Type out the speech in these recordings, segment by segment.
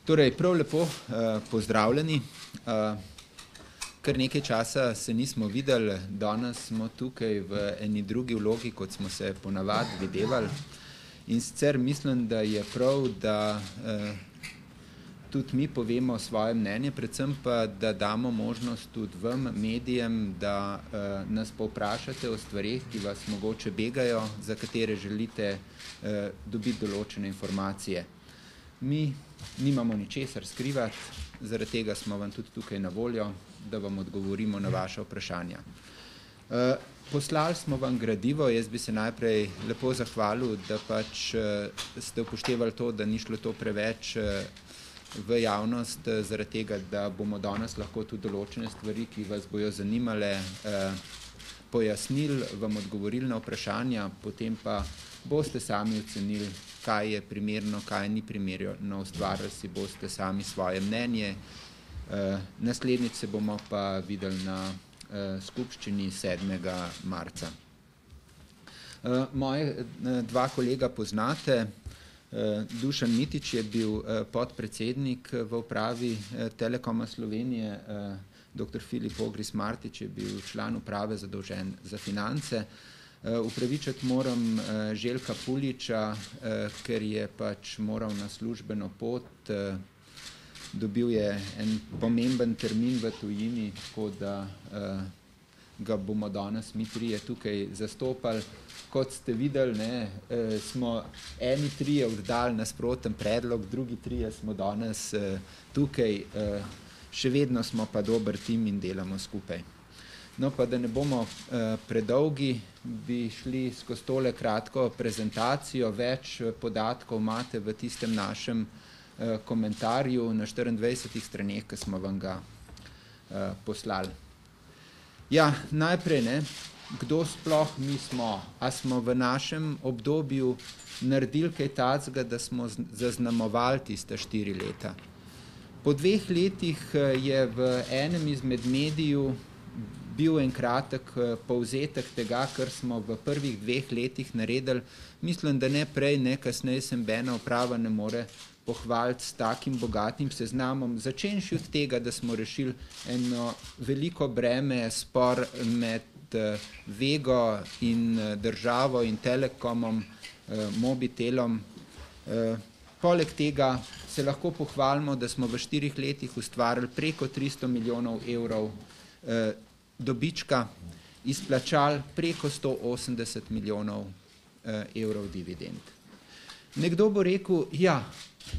Torej, prav lepo pozdravljeni. Kar nekaj časa se nismo videli, danes smo tukaj v eni drugi vlogi, kot smo se ponavadi videvali. In sicer mislim, da je prav, da tudi mi povemo svoje mnenje, predvsem pa, da damo možnost tudi vam, medijem, da nas povprašate o stvareh, ki vas mogoče begajo, za katere želite dobiti določene informacije. Mi nimamo ničesar skrivati, zaradi tega smo vam tudi tukaj na voljo, da vam odgovorimo na vaša vprašanja. Poslali smo vam gradivo, jaz bi se najprej lepo zahvalil, da pač ste upoštevali to, da ni šlo to preveč v javnost, zaradi tega, da bomo danes lahko tudi določene stvari, ki vas bojo zanimale, pojasnili, vam odgovorili na vprašanja, potem pa boste sami ocenili, kaj je primerno, kaj ni primerno, ustvarili si boste sami svoje mnenje. Naslednjič se bomo pa videli na skupščini 7. marca. Moje dva kolega poznate. Dušan Mitić je bil podpredsednik v upravi Telekoma Slovenije, dr. Filip Ogris Martić je bil član uprave zadolžen za finance. Upravičiti moram Željka Puliča, ker je pač moral na službeno pot, dobil je en pomemben termin v tujini, tako da ga bomo danes mi trije tukaj zastopali. Kot ste videli, smo eni trije oddali nasproten predlog, drugi trije smo danes tukaj, še vedno smo pa dober tim in delamo skupaj. No, pa da ne bomo predolgi, bi šli skozi tole kratko prezentacijo, več podatkov imate v tistem našem komentarju na 24 straneh, ki smo vam ga poslali. Ja, najprej, kdo sploh mi smo? A smo v našem obdobju naredili kaj takega, da smo zaznamovali tiste 4 leta? Po 2 letih je v enem izmed medijev bil en kratek povzetek tega, kar smo v prvih 2 letih naredili. Mislim, da ne prej, ne kasneje se nobena uprava ne more pohvaliti s takim bogatim seznamom, začenši od tega, da smo rešili eno veliko breme, spor med Vego in državo in Telekomom, Mobitelom. Poleg tega se lahko pohvalimo, da smo v 4 letih ustvarili preko 300 milijonov evrov dobička, izplačali preko 180 milijonov evrov dividend. Nekdo bo rekel, ja,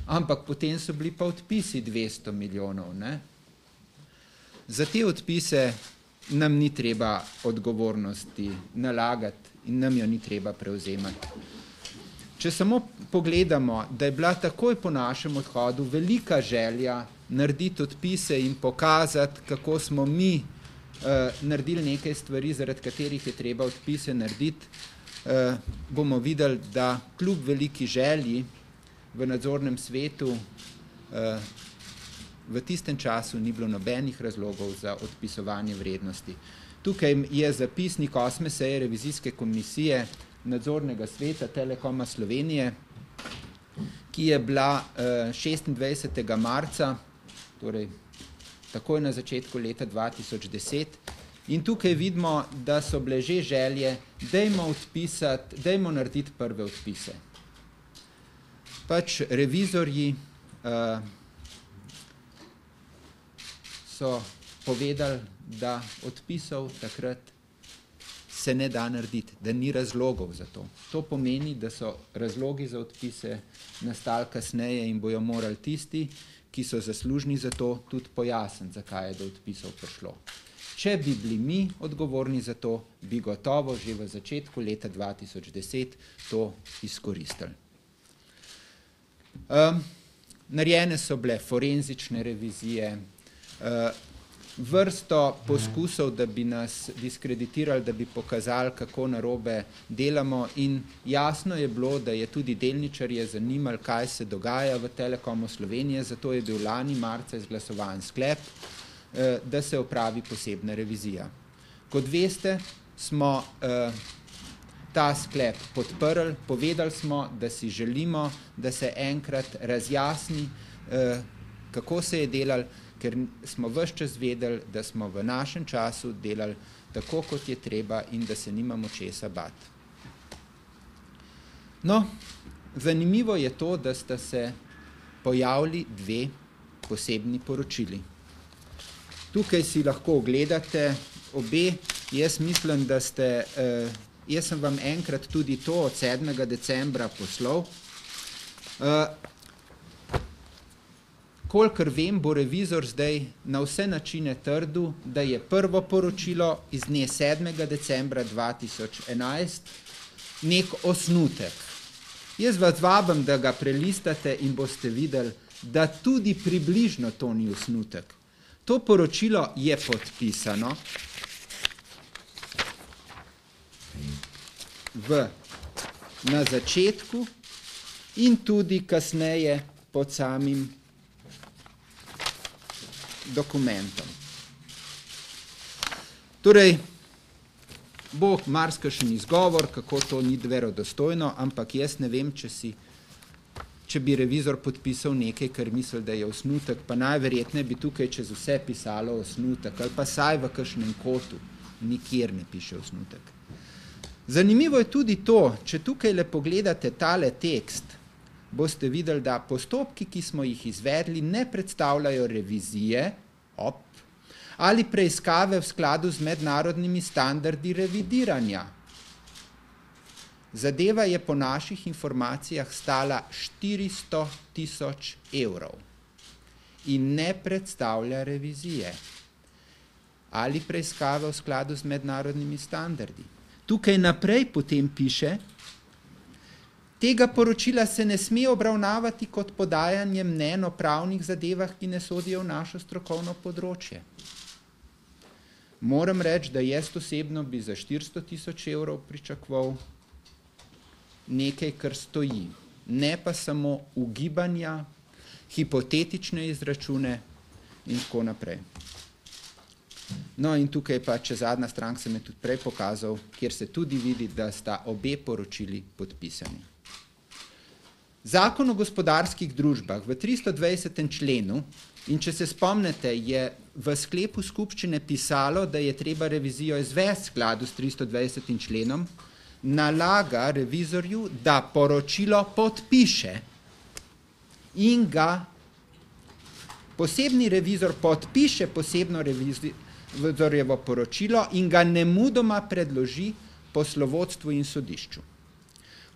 ampak potem so bili pa odpisi 200 milijonov. Za te odpise nam ni treba odgovornosti nalagati in nam jo ni treba prevzemati. Če samo pogledamo, da je bila takoj po našem odhodu velika želja narediti odpise in pokazati, kako smo mi naredili nekaj stvari, zaradi katerih je treba odpise narediti, bomo videli, da kljub veliki želji v nadzornem svetu v tistem času ni bilo nobenih razlogov za odpisovanje vrednosti. Tukaj je zapisnik 8. seje revizijske komisije nadzornega sveta Telekoma Slovenije, ki je bila 26. marca, torej takoj na začetku leta 2010, in tukaj vidimo, da so bile že želje, dajmo narediti prve odpise. Pač revizorji so povedali, da odpisov takrat se ne da narediti, da ni razlogov za to. To pomeni, da so razlogi za odpise nastali kasneje in bojo morali tisti, ki so zaslužni za to, tudi pojasniti, zakaj je do odpisov prišlo. Če bi bili mi odgovorni za to, bi gotovo že v začetku leta 2010 to izkoristili. Narejene so bile forenzične revizije, vrsto poskusov, da bi nas diskreditirali, da bi pokazali, kako narobe delamo, in jasno je bilo, da je tudi delničarje zanimalo, kaj se dogaja v Telekomu Slovenije, zato je bil lani marca izglasovan sklep, da se opravi posebna revizija. Kot veste, smo ta sklep podprli, povedali smo, da si želimo, da se enkrat razjasni, Kako se je delali, ker smo ves čas vedeli, da smo v našem času delali tako, kot je treba in da se nimamo česa bati. No, zanimivo je to, da sta se pojavili dve posebni poročili. Tukaj si lahko ogledate obe. Jaz mislim, da ste, jaz sem vam enkrat tudi to od 7. decembra poslal. Kolikor vem, bo revizor zdaj na vse načine trdil, da je prvo poročilo iz dne 7. decembra 2011 nek osnutek. Jaz vas vabim, da ga prelistate in boste videli, da tudi približno to ni osnutek. To poročilo je podpisano na začetku in tudi kasneje pod samim dokumentom. Torej, bo marsikakšen izgovor, kako to ni verodostojno, ampak jaz ne vem, če bi revizor podpisal nekaj, kar misli, da je osnutek, pa najverjetneje bi tukaj čez vse pisalo osnutek, ali pa saj v kakšnem kotu, nikjer ne piše osnutek. Zanimivo je tudi to, če tukaj le pogledate tale tekst, boste videli, da postopki, ki smo jih izvedli, ne predstavljajo revizije, ali preiskave v skladu z mednarodnimi standardi revidiranja. Zadeva je po naših informacijah stala 400.000 evrov in ne predstavlja revizije ali preiskave v skladu z mednarodnimi standardi. Tukaj naprej potem piše, tega poročila se ne sme obravnavati kot podajanje mnenj o pravnih zadevah, ki ne sodijo v našo strokovno področje. Moram reči, da jaz osebno bi za 400.000 evrov pričakoval nekaj, kar stoji, ne pa samo ugibanja, hipotetične izračune in tako naprej. No in tukaj pa, če zadnja stranka sem je tudi prej pokazal, kjer se tudi vidi, da sta obe poročili podpisani. Zakon o gospodarskih družbah v 320. členu, in če se spomnite, je v sklepu skupščine pisalo, da je treba revizijo izvesti v skladu s 320. členom, nalaga revizorju, da poročilo podpiše in ga posebni revizor podpiše posebno revizorjevo poročilo in ga nemudoma predloži poslovodstvu in sodišču.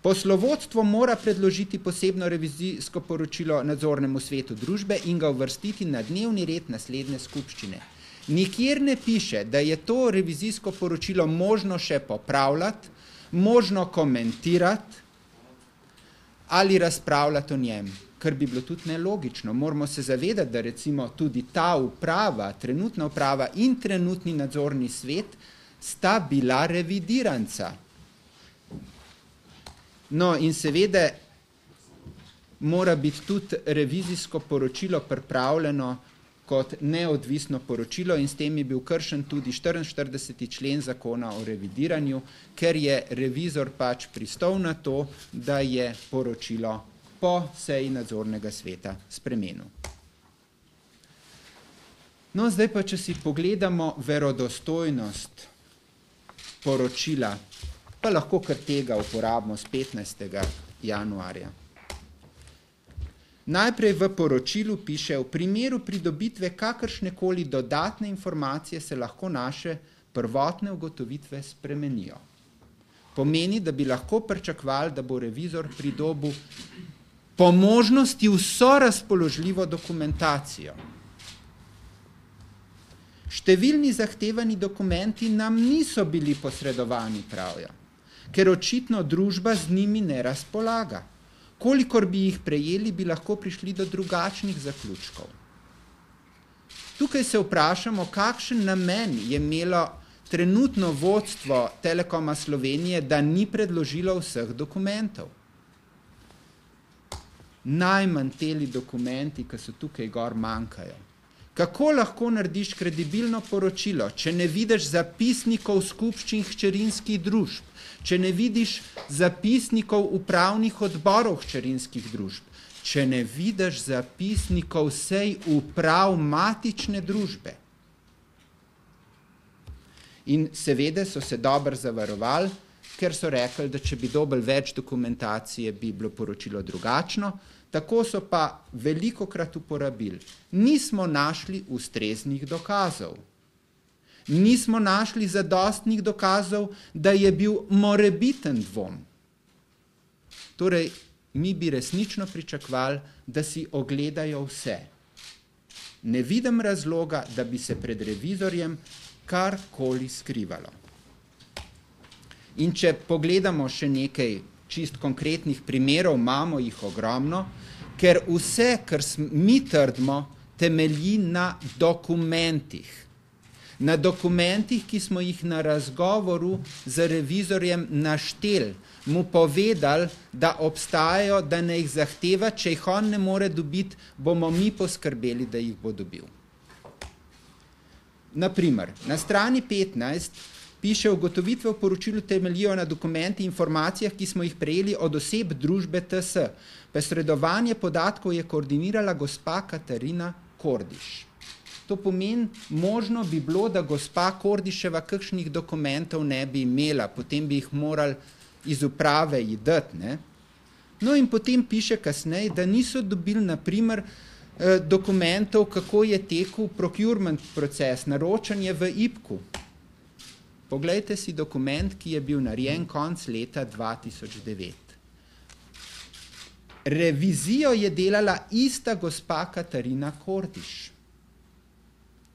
Poslovodstvo mora predložiti posebno revizijsko poročilo nadzornemu svetu družbe in ga uvrstiti na dnevni red naslednje skupščine. Nikjer ne piše, da je to revizijsko poročilo možno še popravljati, možno komentirati ali razpravljati o njem, kar bi bilo tudi nelogično. Moramo se zavedati, da recimo tudi ta uprava, trenutna uprava in trenutni nadzorni svet sta bila revidiranca. No in seveda mora biti tudi revizijsko poročilo pripravljeno kot neodvisno poročilo in s tem je bil kršen tudi 44. člen zakona o revidiranju, ker je revizor pač pristal na to, da je poročilo po seji nadzornega sveta spremenil. No, zdaj pa, če si pogledamo verodostojnost poročila, pa lahko kar tega uporabimo z 15. januarja. Najprej v poročilu piše, v primeru pridobitve kakršnekoli dodatne informacije se lahko naše prvotne ugotovitve spremenijo. Pomeni, da bi lahko pričakovali, da bo revizor pridobil po možnosti vso razpoložljivo dokumentacijo. Številni zahtevani dokumenti nam niso bili posredovani, pravijo, ker očitno družba z njimi ne razpolaga. Kolikor bi jih prejeli, bi lahko prišli do drugačnih zaključkov. Tukaj se vprašamo, kakšen namen je imelo trenutno vodstvo Telekoma Slovenije, da ni predložilo vseh dokumentov. Najmanj teli dokumenti, ki so tukaj gor, manjkajo. Kako lahko narediš kredibilno poročilo, če ne vidiš zapisnikov skupščin hčerinskih družb, če ne vidiš zapisnikov upravnih odborov hčerinskih družb, če ne vidiš zapisnikov sej uprav matične družbe. In seveda so se dobro zavarovali, ker so rekli, da če bi dobili več dokumentacije, bi bilo poročilo drugačno, tako so pa velikokrat uporabili. Nismo našli ustreznih dokazov. Nismo našli zadostnih dokazov, da je bil morebiten dvom. Torej, mi bi resnično pričakovali, da si ogledajo vse. Ne vidim razloga, da bi se pred revizorjem karkoli skrivalo. In če pogledamo še nekaj čist konkretnih primerov, imamo jih ogromno, ker vse, kar mi trdimo, temelji na dokumentih. Na dokumentih, ki smo jih na razgovoru z revizorjem našteli, mu povedali, da obstajajo, da ne jih zahteva, če jih on ne more dobiti, bomo mi poskrbeli, da jih bo dobil. Naprimer, na strani 15 piše, ugotovitve v poročilu temeljijo na dokumenti in informacijah, ki smo jih prejeli od oseb družbe TS. Posredovanje podatkov je koordinirala gospa Katarina Kordiš. To pomeni, možno bi bilo, da gospa Kordiševa kakšnih dokumentov ne bi imela, potem bi jih morali iz uprave ji dati, ne? No in potem piše kasneje, da niso dobili, naprimer, dokumentov, kako je tekel procurement proces, naročanje v IPK-u. Poglejte si dokument, ki je bil narejen konec leta 2009. Revizijo je delala ista gospa Katarina Kordiš.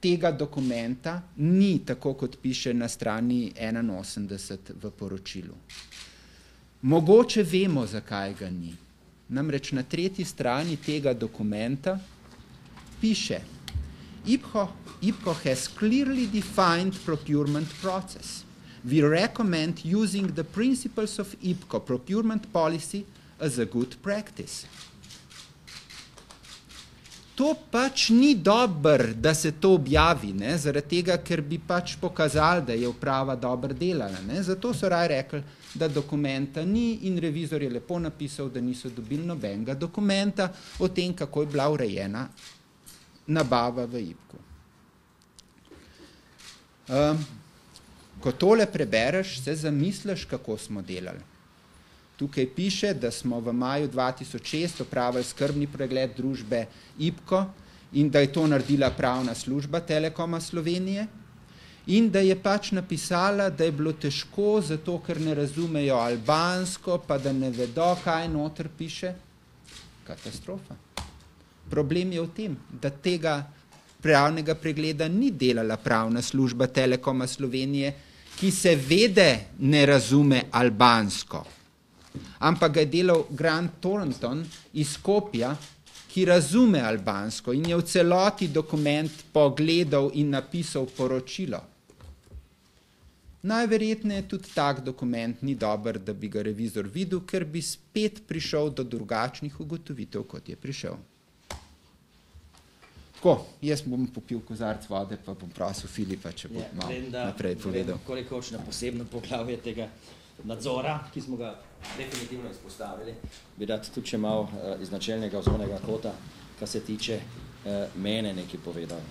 Tega dokumenta ni, tako kot piše na strani 81 v poročilu. Mogoče vemo, zakaj ga ni. Namreč na 3. strani tega dokumenta piše: IPCO has clearly defined procurement process. We recommend using the principles of IPCO procurement policy as a good practice. To pač ni dobro, da se to objavi, ne? Zaradi tega, ker bi pač pokazali, da je uprava dobro delala, ne? Zato so raje rekli, da dokumenta ni, in revizor je lepo napisal, da niso dobili nobenega dokumenta o tem, kako je bila urejena nabava v IPK-u. Ko tole prebereš, se zamisliš, kako smo delali. Tukaj piše, da smo v maju 2006 opravili skrbni pregled družbe IPCO in da je to naredila pravna služba Telekoma Slovenije in da je pač napisala, da je bilo težko, zato ker ne razumejo albansko, pa da ne vedo, kaj noter piše. Katastrofa. Problem je v tem, da tega pravnega pregleda ni delala pravna služba Telekoma Slovenije, ki seveda ne razume albansko. Ampak ga je delal Grant Thornton iz Skopja, ki razume albansko in je v celoti dokument pogledal in napisal poročilo. Najverjetneje tudi tak dokument ni dober, da bi ga revizor videl, ker bi spet prišel do drugačnih ugotovitev, kot je prišel. Tako, jaz bom popil kozarc vode, pa bom prosil Filipa, če bo malo naprej povedal. Koliko hoče na posebno poglavje tega nadzora, ki smo ga definitivno izpostavili, bi rad tudi še malo iz načelnega ozornega kota, kar se tiče mene nekaj povedal.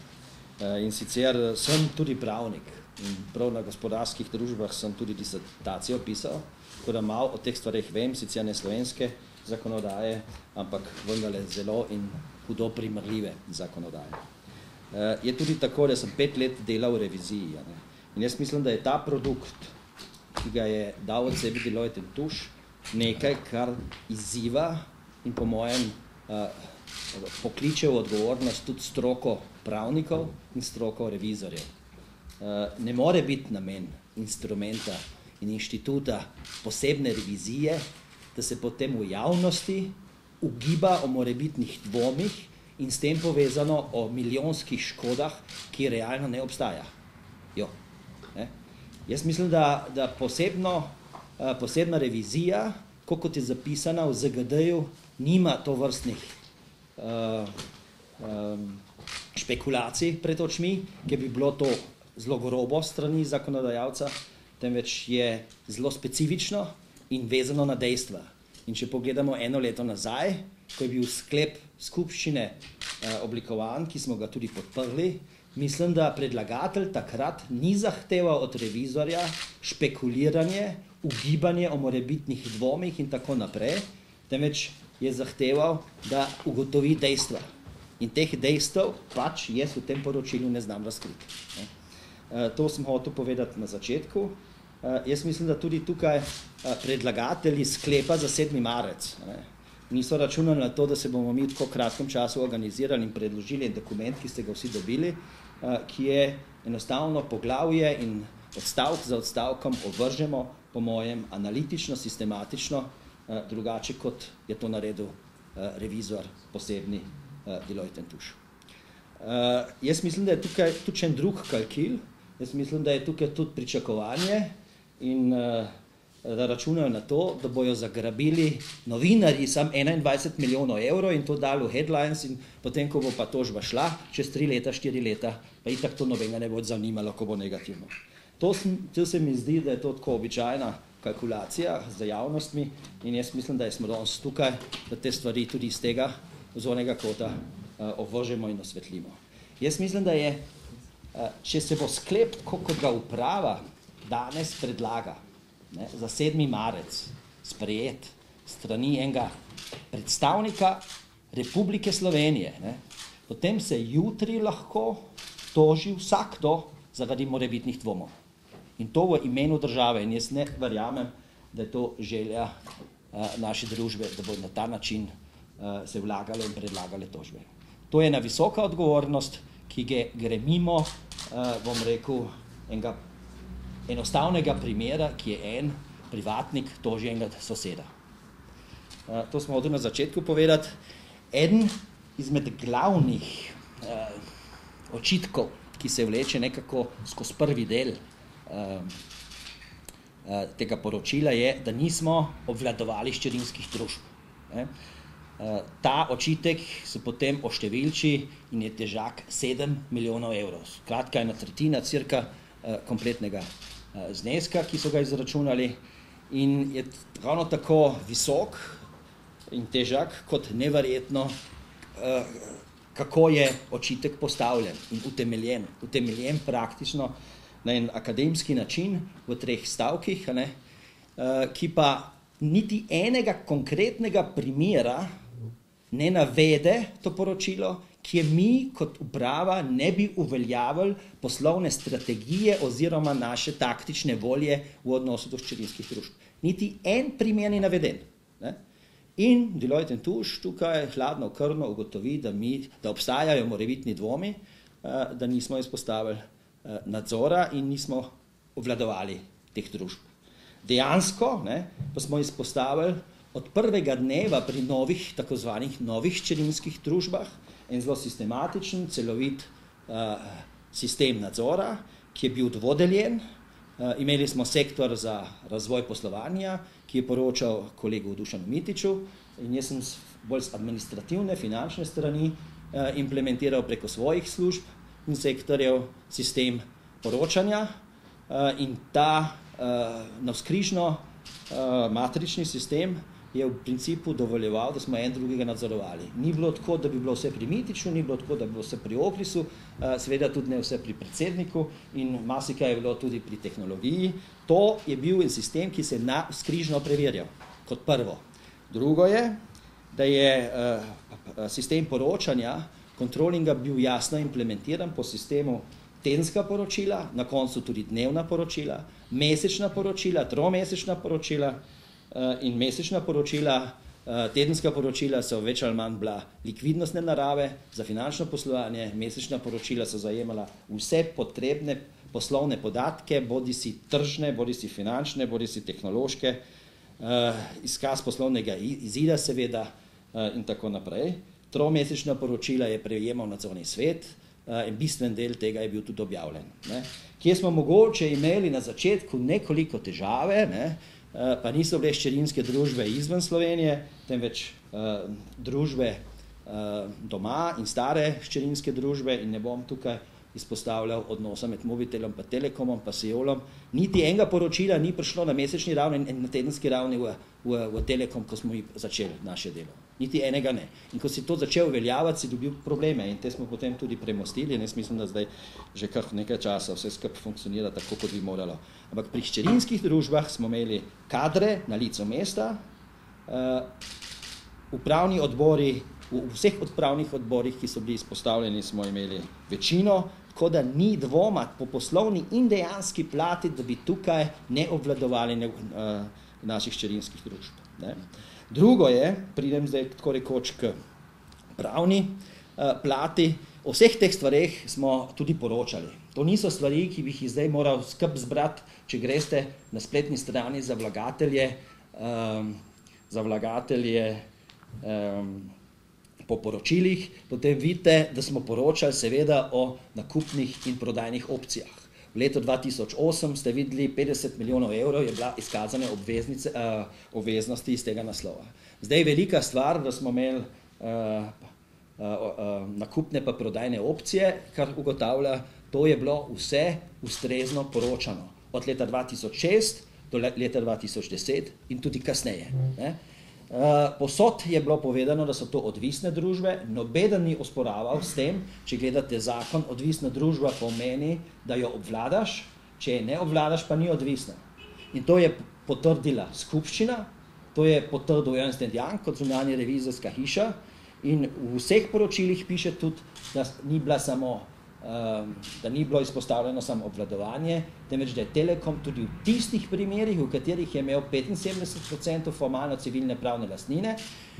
In sicer sem tudi pravnik in prav na gospodarskih družbah sem tudi disertacijo pisal, tako da malo o teh stvareh vem, sicer ne slovenske zakonodaje, ampak vendarle zelo in hudo primerljive zakonodaje. Je tudi tako, da sem 5 let delal v reviziji, ne? In jaz mislim, da je ta produkt, ki ga je dal od sebi Deloitte & Touche, nekaj, kar izziva in po mojem pokliče v odgovornost tudi stroko pravnikov in stroko revizorjev. Ne more biti namen instrumenta in inštituta posebne revizije, da se potem v javnosti ugiba o morebitnih dvomih in s tem povezano o milijonskih škodah, ki realno ne obstaja. Jo. Jaz mislim, da posebna revizija, kot je zapisana v ZGD-ju, nima tovrstnih špekulacij pred očmi, ki bi bilo to zelo grobo strani zakonodajalca, temveč je zelo specifično in vezano na dejstva. In če pogledamo 1 leto nazaj, ko je bil sklep skupščine oblikovan, ki smo ga tudi podprli, mislim, da predlagatelj takrat ni zahteval od revizorja špekuliranje, ugibanje o morebitnih dvomih in tako naprej, temveč je zahteval, da ugotovi dejstva. In teh dejstev pač jaz v tem poročilu ne znam razkriti. To sem hotel povedati na začetku. Jaz mislim, da tudi tukaj predlagatelji sklepa za 7. marec niso računali na to, da se bomo mi v tako kratkem času organizirali in predložili dokument, ki ste ga vsi dobili, ki je enostavno poglavje in odstavek za odstavkom ovržemo, po mojem, analitično, sistematično, drugače kot je to naredil revizor posebni Deloitte & Touche. Jaz mislim, da je tukaj tudi en drug kalkil, jaz mislim, da je tukaj tudi pričakovanje in da računajo na to, da bojo zagrabili novinarji sam 21 milijonov evrov in to dali v headlines in potem, ko bo pa tožba šla, čez 3 leta, 4 leta, pa itak to nobenega ne bo zanimalo, ko bo negativno. To se mi zdi, da je to tako običajna kalkulacija za javnostmi in jaz mislim, da smo danes tukaj, da te stvari tudi iz tega zornega kota ovržemo in osvetlimo. Jaz mislim, da je, če se bo sklep, kot ga uprava danes predlaga, za 7. marec sprejet strani enega predstavnika Republike Slovenije, potem se jutri lahko toži vsakdo zaradi morebitnih dvomov. In to v imenu države. In jaz ne verjamem, da je to želja naše družbe, da bo na ta način se vlagale in predlagale tožbe. To je ena visoka odgovornost, ki gre mimo, bom rekel, enega enostavnega primera, ki je en privatnik toži enega soseda. To smo hodili na začetku povedati. Eden izmed glavnih očitkov, ki se vleče nekako skozi prvi del tega poročila, je, da nismo obvladovali hčerinskih družb. Ta očitek se potem oštevilči in je težak 7 milijonov evrov. Skratka, 1/3 cirka kompletnega zneska, ki so ga izračunali in je ravno tako visok in težak kot neverjetno, kako je očitek postavljen in utemeljen praktično na en akademski način v 3 stavkih, ki pa niti enega konkretnega primera ne navede to poročilo, kje mi kot uprava ne bi uveljavili poslovne strategije oziroma naše taktične volje v odnosu do hčerinskih družb. Niti en primer ni naveden. In Deloitte & Touche tukaj hladno krvno ugotovi, da obstajajo morebitni dvomi, da nismo izpostavili nadzora in nismo obvladovali teh družb. Dejansko pa smo izpostavili od prvega dneva pri tako zvanih novih hčerinskih družbah en zelo sistematičen, celovit sistem nadzora, ki je bil dvodeljen. Imeli smo sektor za razvoj poslovanja, ki je poročal kolegu Dušanu Mitiću in jaz sem bolj z administrativne, finančne strani implementiral preko svojih služb in sektorjev sistem poročanja in ta navzkrižno matrični sistem je v principu dovoljeval, da smo en drugega nadzorovali. Ni bilo tako, da bi bilo vse pri Mitiću, ni bilo tako, da bi bilo vse pri Ogrisu, seveda tudi ne vse pri predsedniku in marsikaj je bilo tudi pri tehnologiji. To je bil en sistem, ki se je navzkrižno preverjal, kot prvo. Drugo je, da je sistem poročanja, kontrolinga bil jasno implementiran po sistemu tedenska poročila, na koncu tudi dnevna poročila, mesečna poročila, tromesečna poročila in mesečna poročila. Tedenska poročila so več ali manj bila likvidnostne narave za finančno poslovanje, mesečna poročila so zajemala vse potrebne poslovne podatke, bodisi tržne, bodisi finančne, bodisi tehnološke, izkaz poslovnega izida seveda in tako naprej. Tromesečna poročila je prejemal nadzorni svet in bistven del tega je bil tudi objavljen. Kje smo mogoče imeli na začetku nekoliko težave, pa niso bile hčerinske družbe izven Slovenije, temveč družbe doma in stare hčerinske družbe in ne bom tukaj izpostavljal odnosa med Mobitelom, pa Telekomom, pa Seolom. Niti enega poročila ni prišlo na mesečni ravni in na tedenski ravni v Telekom, ko smo začeli naše delo. Niti enega ne. In ko si to začel uveljavati, si dobil probleme in te smo potem tudi premostili in jaz mislim, da zdaj že kar nekaj časa vse skupaj funkcionira tako, kot bi moralo. Ampak pri hčerinskih družbah smo imeli kadre na licu mesta, upravni odbori, v vseh upravnih odborih, ki so bili izpostavljeni, smo imeli večino, tako da ni dvoma po poslovni in dejanski plati, da bi tukaj ne obvladovali naših hčerinskih družb. Ne. Drugo je, pridem zdaj tako rekoč k pravni plati, o vseh teh stvareh smo tudi poročali. To niso stvari, ki bi jih zdaj moral skup zbrati, če greste na spletni strani za vlagatelje po poročilih, potem vidite, da smo poročali seveda o nakupnih in prodajnih opcijah. V letu 2008 ste videli 50 milijonov evrov je bila izkazane obveznosti iz tega naslova. Zdaj je velika stvar, da smo imeli nakupne pa prodajne opcije, kar ugotavlja, to je bilo vse ustrezno poročano. Od leta 2006 do leta 2010 in tudi kasneje. Ne? Posod je bilo povedano, da so to odvisne družbe, nobeden ni osporaval s tem, če gledate zakon, odvisna družba pomeni, da jo obvladaš, če je ne obvladaš, pa ni odvisna. In to je potrdila skupščina, to je potrdil Ernst & Young kot zunanja revizorska hiša in v vseh poročilih piše tudi, da ni bila samo da ni bilo izpostavljeno samo obvladovanje, temveč da je Telekom tudi v tistih primerih, v katerih je imel 75% formalno civilne pravne lastnine,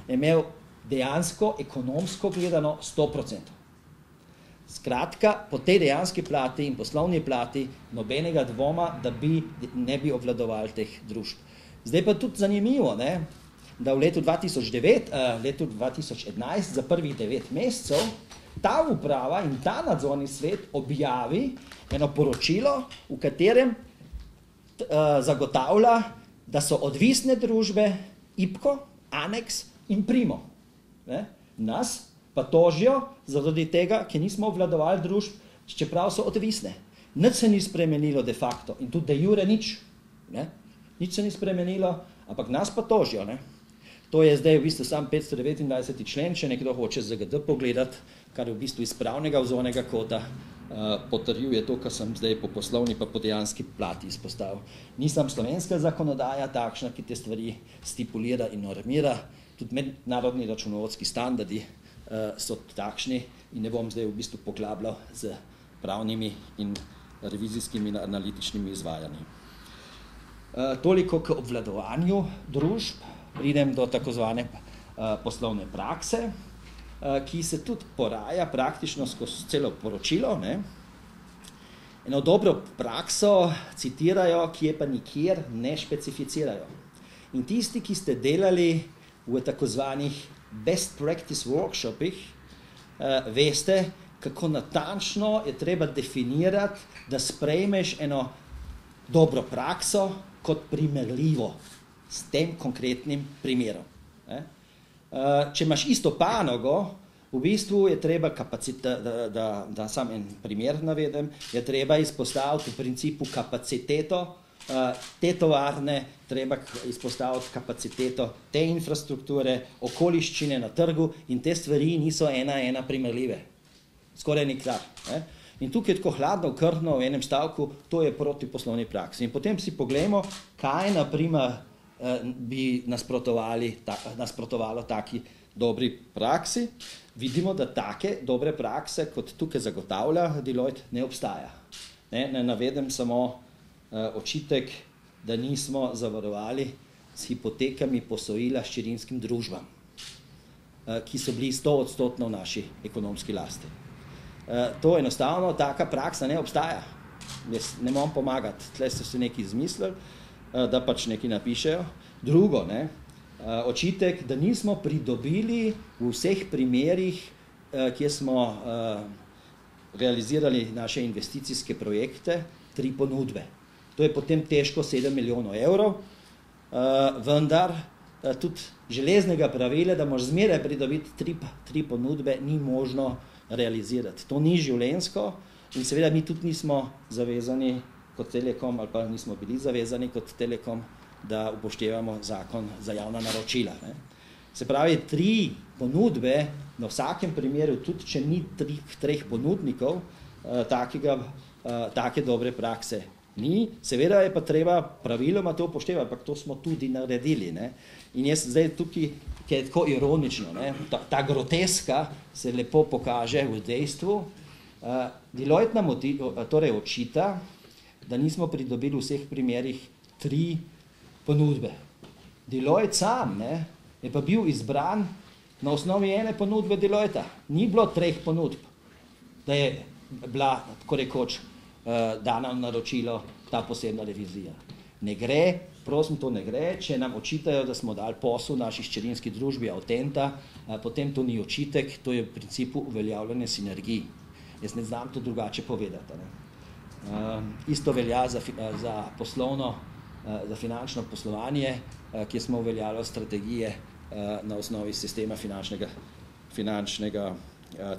imel dejansko, ekonomsko gledano 100%. Skratka, po tej dejanski plati in poslovni plati nobenega dvoma, da ne bi obvladovali teh družb. Zdaj pa tudi zanimivo, ne, da v letu 2009, letu 2011, za prvih 9 mesecev, ta uprava in ta nadzorni svet objavi eno poročilo, v katerem zagotavlja, da so odvisne družbe IPCO, Aneks in Primo. Ne? Nas pa tožijo zaradi tega, ker nismo obvladovali družb, čeprav so odvisne. Nič se ni spremenilo de facto in tudi de jure nič. Ne? Nič se ni spremenilo, ampak nas pa tožijo. Ne? To je zdaj v bistvu sam 529. člen, če nekdo hoče ZGD pogledati, kar je v bistvu iz pravnega vzornega kota potrjuje to, kar sem zdaj po poslovni pa po dejanski plati izpostavil. Nisem slovenska zakonodaja takšna, ki te stvari stipulira in normira, tudi mednarodni računovodski standardi so takšni in ne bom zdaj v bistvu poglabljal z pravnimi in revizijskimi analitičnimi izvajanji. Toliko k obvladovanju družb. Pridem do tako zvane poslovne prakse, ki se tudi poraja praktično skozi celo poročilo. Ne? Eno dobro prakso citirajo, ki je pa nikjer ne specificirajo. In tisti, ki ste delali v tako zvanih best practice workshopih, veste, kako natančno je treba definirati, da sprejmeš eno dobro prakso kot primerljivo s tem konkretnim primerom. Če imaš isto panogo, v bistvu je treba da sam en primer navedem, je treba izpostaviti v principu kapaciteto te tovarne, treba izpostaviti kapaciteto te infrastrukture, okoliščine na trgu in te stvari niso ena primerljive. Skoraj nikdar. In tukaj je tako hladno, krhno v enem stavku, to je proti poslovni praksi. In potem si poglejmo, kaj naprimer bi nasprotovalo taki dobri praksi. Vidimo, da take dobre prakse, kot tukaj zagotavlja Deloitte, ne obstaja. Ne navedem samo očitek, da nismo zavarovali s hipotekami posojila hčerinskim družbam, ki so bili 100% v naši ekonomski lasti. To enostavno, taka praksa ne obstaja. Jaz ne morem pomagati, tle so se nekaj izmislili, da pač nekaj napišejo. Drugo, ne, očitek, da nismo pridobili v vseh primerih, kjer smo realizirali naše investicijske projekte, 3 ponudbe. To je potem težko 7 milijonov evrov, vendar tudi železnega pravila, da moraš zmeraj pridobiti 3 ponudbe, ni možno realizirati. To ni življenjsko, In seveda mi tudi nismo zavezani kot Telekom, ali pa nismo bili zavezani kot Telekom, da upoštevamo zakon za javna naročila. Ne. Se pravi, 3 ponudbe, na vsakem primeru, tudi če ni 3 ponudnikov, take dobre prakse ni. Seveda je pa treba praviloma to upoštevati, ampak to smo tudi naredili. Ne. In jaz zdaj tukaj, ki je tako ironično, ne, ta groteska se lepo pokaže v dejstvu. Deloitte nam torej očita, da nismo pridobili v vseh primerih 3 ponudbe. Deloitte sam, ne, je pa bil izbran na osnovi ene ponudbe Deloitta. Ni bilo 3 ponudb, da je bila, tako rekoč, dana v naročilo ta posebna revizija. Ne gre, prosim, to ne gre, če nam očitajo, da smo dali posel naši hčerinski družbi Autenta, potem to ni očitek, to je v principu uveljavljanje sinergij. Jaz ne znam to drugače povedati. Ne. Isto velja za poslovno, za finančno poslovanje, kjer smo uveljavljali strategije na osnovi sistema finančnega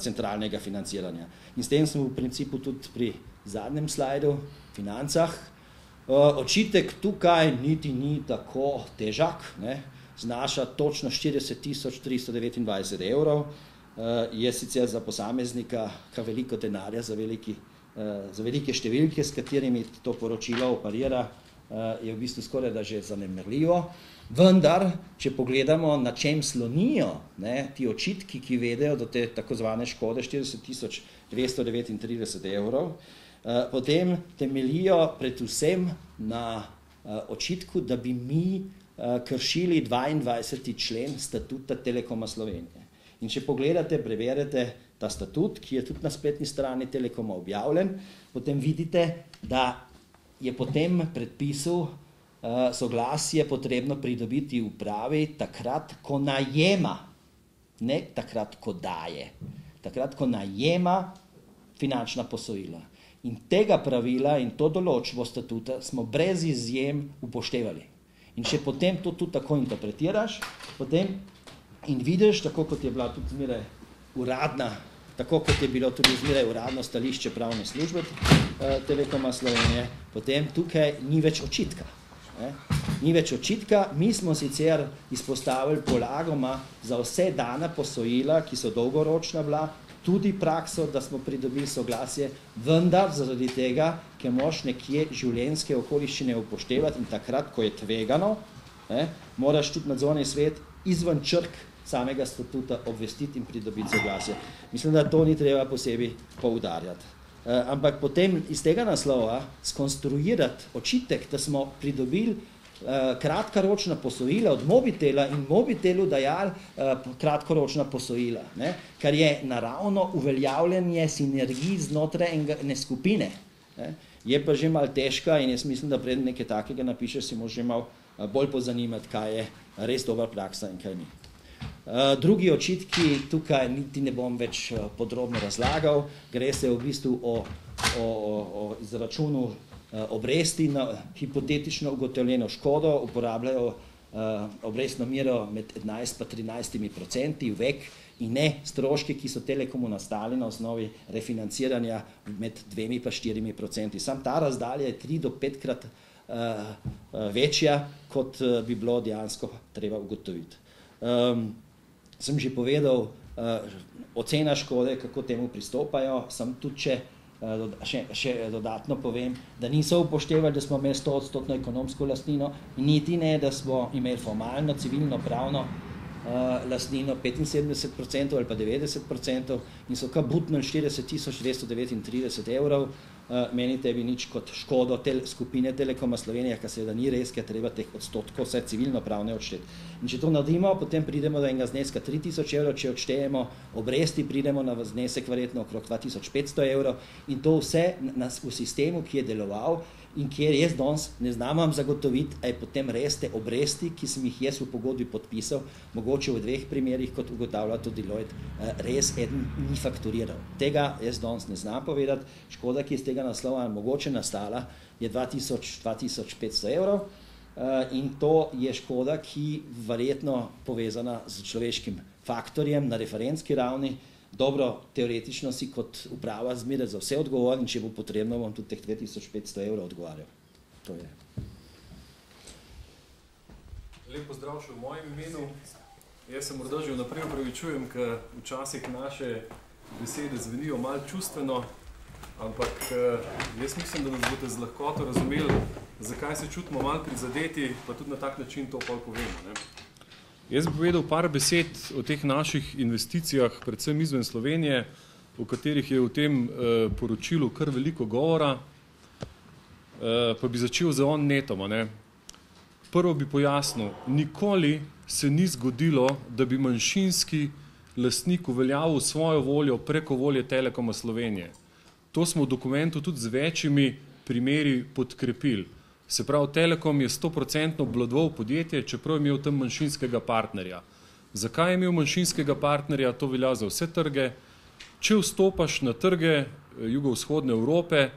centralnega financiranja. In s tem smo v principu tudi pri zadnjem slajdu, financah. Očitek tukaj niti ni tako težak, ne, znaša točno 40.329 evrov, je sicer za posameznika kar veliko denarja za velike številke, s katerimi to poročilo operira, je v bistvu skoraj da že zanemarljivo. Vendar, če pogledamo, na čem slonijo, ne, ti očitki, ki vedejo do te tako zvane škode 40.239 evrov, potem temeljijo predvsem na očitku, da bi mi kršili 22. člen statuta Telekoma Slovenije. In če pogledate, preverite ta statut, ki je tudi na spletni strani Telekoma objavljen, potem vidite, da je po tem predpisu soglasje potrebno pridobiti upravi takrat, ko najema, ne takrat, ko daje. Takrat, ko najema finančna posojila. In tega pravila in to določbo statuta smo brez izjem upoštevali. In če potem to tudi tako interpretiraš, potem in vidiš, tako kot je bila tudi zmeraj uradna, tako kot je bilo tudi zmeraj uradno stališče pravne službe Telekoma Slovenije, potem tukaj ni več očitka. Ni več očitka, mi smo sicer izpostavili polagoma za vse dana posojila, ki so dolgoročna bila, tudi prakso, da smo pridobili soglasje, vendar zaradi tega, ker moraš nekje življenjske okoliščine upoštevati in takrat, ko je tvegano, moraš tudi nadzorni svet izven črk samega statuta obvestiti in pridobiti soglasje. Mislim, da to ni treba posebej poudarjati. Ampak potem iz tega naslova skonstruirati očitek, da smo pridobili kratkoročna posojila od Mobitela in Mobitelu dajali kratkoročna posojila, ne? Kar je naravno uveljavljanje sinergij znotraj ene skupine. Ne? Je pa že malo težka in jaz mislim, da pred nekaj takega napišeš, si moraš že malo bolj pozanimati, kaj je res dobra praksa in kaj ni. Drugi očitki tukaj niti ne bom več podrobno razlagal, gre se v bistvu o izračunu obresti na hipotetično ugotovljeno škodo, uporabljajo obrestno mero med 11 pa 13% vek in ne stroški, ki so Telekomu nastali na osnovi refinanciranja med 2 pa 4%. Sam ta razdalja je 3 do 5 krat večja, kot bi bilo dejansko treba ugotoviti. Sem že povedal, ocena škode, kako temu pristopajo, sem tudi še dodatno povem, da niso upoštevali, da smo imeli 100% ekonomsko lastnino, niti ne, da smo imeli formalno, civilno, pravno lastnino 75% ali pa 90% in so kar butnili 40.239 evrov, menite bi nič kot škodo skupine Telekoma Slovenije, kar seveda ni res, ker treba teh odstotkov vse civilno pravne odšteti. In če to naredimo, potem pridemo do enega zneska 3.000 evrov, če odštejemo obresti, pridemo na znesek verjetno okrog 2.500 evrov in to vse v sistemu, ki je deloval in kjer jaz danes ne znam vam zagotoviti, a je potem res te obresti, ki sem jih jaz v pogodbi podpisal, mogoče v 2 primerih, kot ugotavlja tudi Deloitte, res eden ni fakturiral. Tega jaz danes ne znam povedati, škoda, ki je z tega naslova mogoče nastala, je 2.500 evrov in to je škoda, ki verjetno povezana z človeškim faktorjem na referenčni ravni, dobro, teoretično si kot uprava zmeraj za vse odgovoren, če bo potrebno, bom tudi teh 2500 € odgovarjal. To je. Lep pozdrav še v mojem imenu. Jaz se morda že vnaprej upravičujem, ker včasih naše besede zvenijo malo čustveno, ampak jaz mislim, da nas boste z lahkoto razumeli, zakaj se čutimo malo prizadeti, pa tudi na tak način to pol povemo. Ne? Jaz bi povedal par besed o teh naših investicijah, predvsem izven Slovenije, o katerih je v tem poročilu kar veliko govora, pa bi začel za on-netom. Prvo bi pojasnil, nikoli se ni zgodilo, da bi manjšinski lastnik uveljavil svojo voljo preko volje Telekoma Slovenije. To smo v dokumentu tudi z večjimi primeri podkrepili. Se pravi, Telekom je 100% obvladoval podjetje, čeprav je imel tam manjšinskega partnerja. Zakaj je imel manjšinskega partnerja? To velja za vse trge. Če vstopaš na trge jugovzhodne Evrope,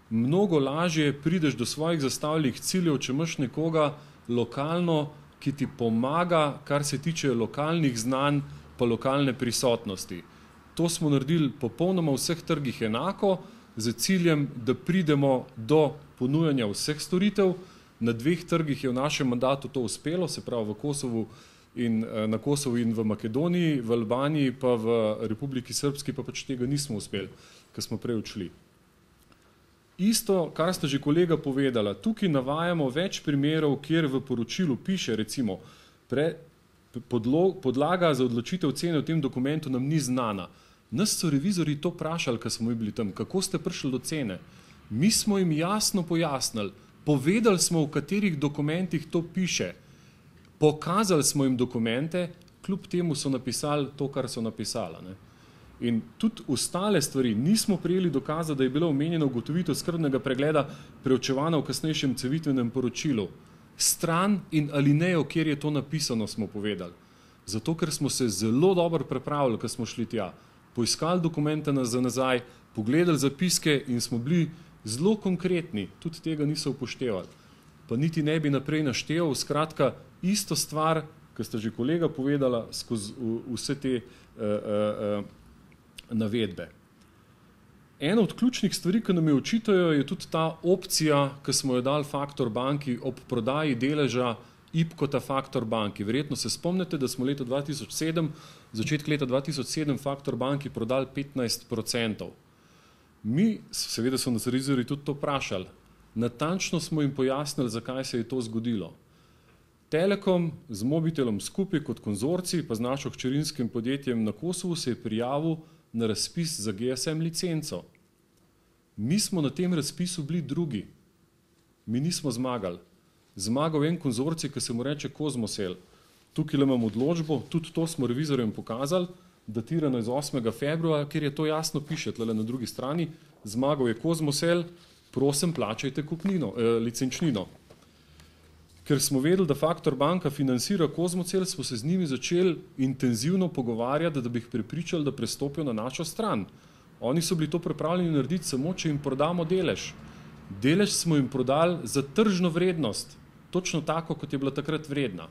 mnogo lažje prideš do svojih zastavljenih ciljev, če imaš nekoga lokalno, ki ti pomaga, kar se tiče lokalnih znanj pa lokalne prisotnosti. To smo naredili popolnoma v vseh trgih enako, z ciljem, da pridemo do ponujanja vseh storitev. Na 2 trgih je v našem mandatu to uspelo, se pravi na Kosovu in v Makedoniji, v Albaniji pa v Republiki Srpski pa pač tega nismo uspeli, ker smo prej odšli. Isto, kar ste že kolega povedala, tukaj navajamo več primerov, kjer v poročilu piše, recimo, podlaga za odločitev cene v tem dokumentu nam ni znana. Nas so revizori to vprašali, ko smo bili tam, kako ste prišli do cene. Mi smo jim jasno pojasnili, povedali smo, v katerih dokumentih to piše, pokazali smo jim dokumente, kljub temu so napisali to, kar so napisali. Ne? In tudi ostale stvari, nismo prijeli dokaza, da je bila omenjena ugotovitev skrbnega pregleda preučevana v kasnejšem cevitvenem poročilu. Stran in alinejo, kjer je to napisano, smo povedali. Zato, ker smo se zelo dobro pripravili, ko smo šli tja. Poiskali dokumente za nazaj, pogledali zapiske in smo bili zelo konkretni, tudi tega niso upoštevali. Pa niti ne bi naprej našteval, skratka, isto stvar, kar ste že kolega povedala, skozi vse te navedbe. Ena od ključnih stvari, ki nam je očitajo, je tudi ta opcija, ki smo jo dali Faktor banki ob prodaji deleža IPCOTA Faktor banki. Verjetno se spomnite, da smo leta 2007, začetek leta 2007 Faktor banki prodali 15%. Mi, seveda so nas revizorji tudi to vprašali, natančno smo jim pojasnili, zakaj se je to zgodilo. Telekom z Mobitelom skupaj kot konzorcij, pa z našo hčerinskim podjetjem na Kosovu se je prijavil na razpis za GSM licenco. Mi smo na tem razpisu bili drugi. Mi nismo zmagali. Zmagal en konzorcij, ki se mu reče Kozmosel. Tukaj imam odločbo, tudi to smo revizorjem pokazali, datirano iz 8. februarja, kjer je to jasno piše, tle na drugi strani, zmagal je Kozmosel, prosim, plačajte licenčnino. Ker smo vedeli, da Faktor banka financira Kozmosel, smo se z njimi začeli intenzivno pogovarjati, da bi jih prepričali, da prestopijo na našo stran. Oni so bili to pripravljeni narediti samo, če jim prodamo delež. Delež smo jim prodali za tržno vrednost, točno tako, kot je bila takrat vredna.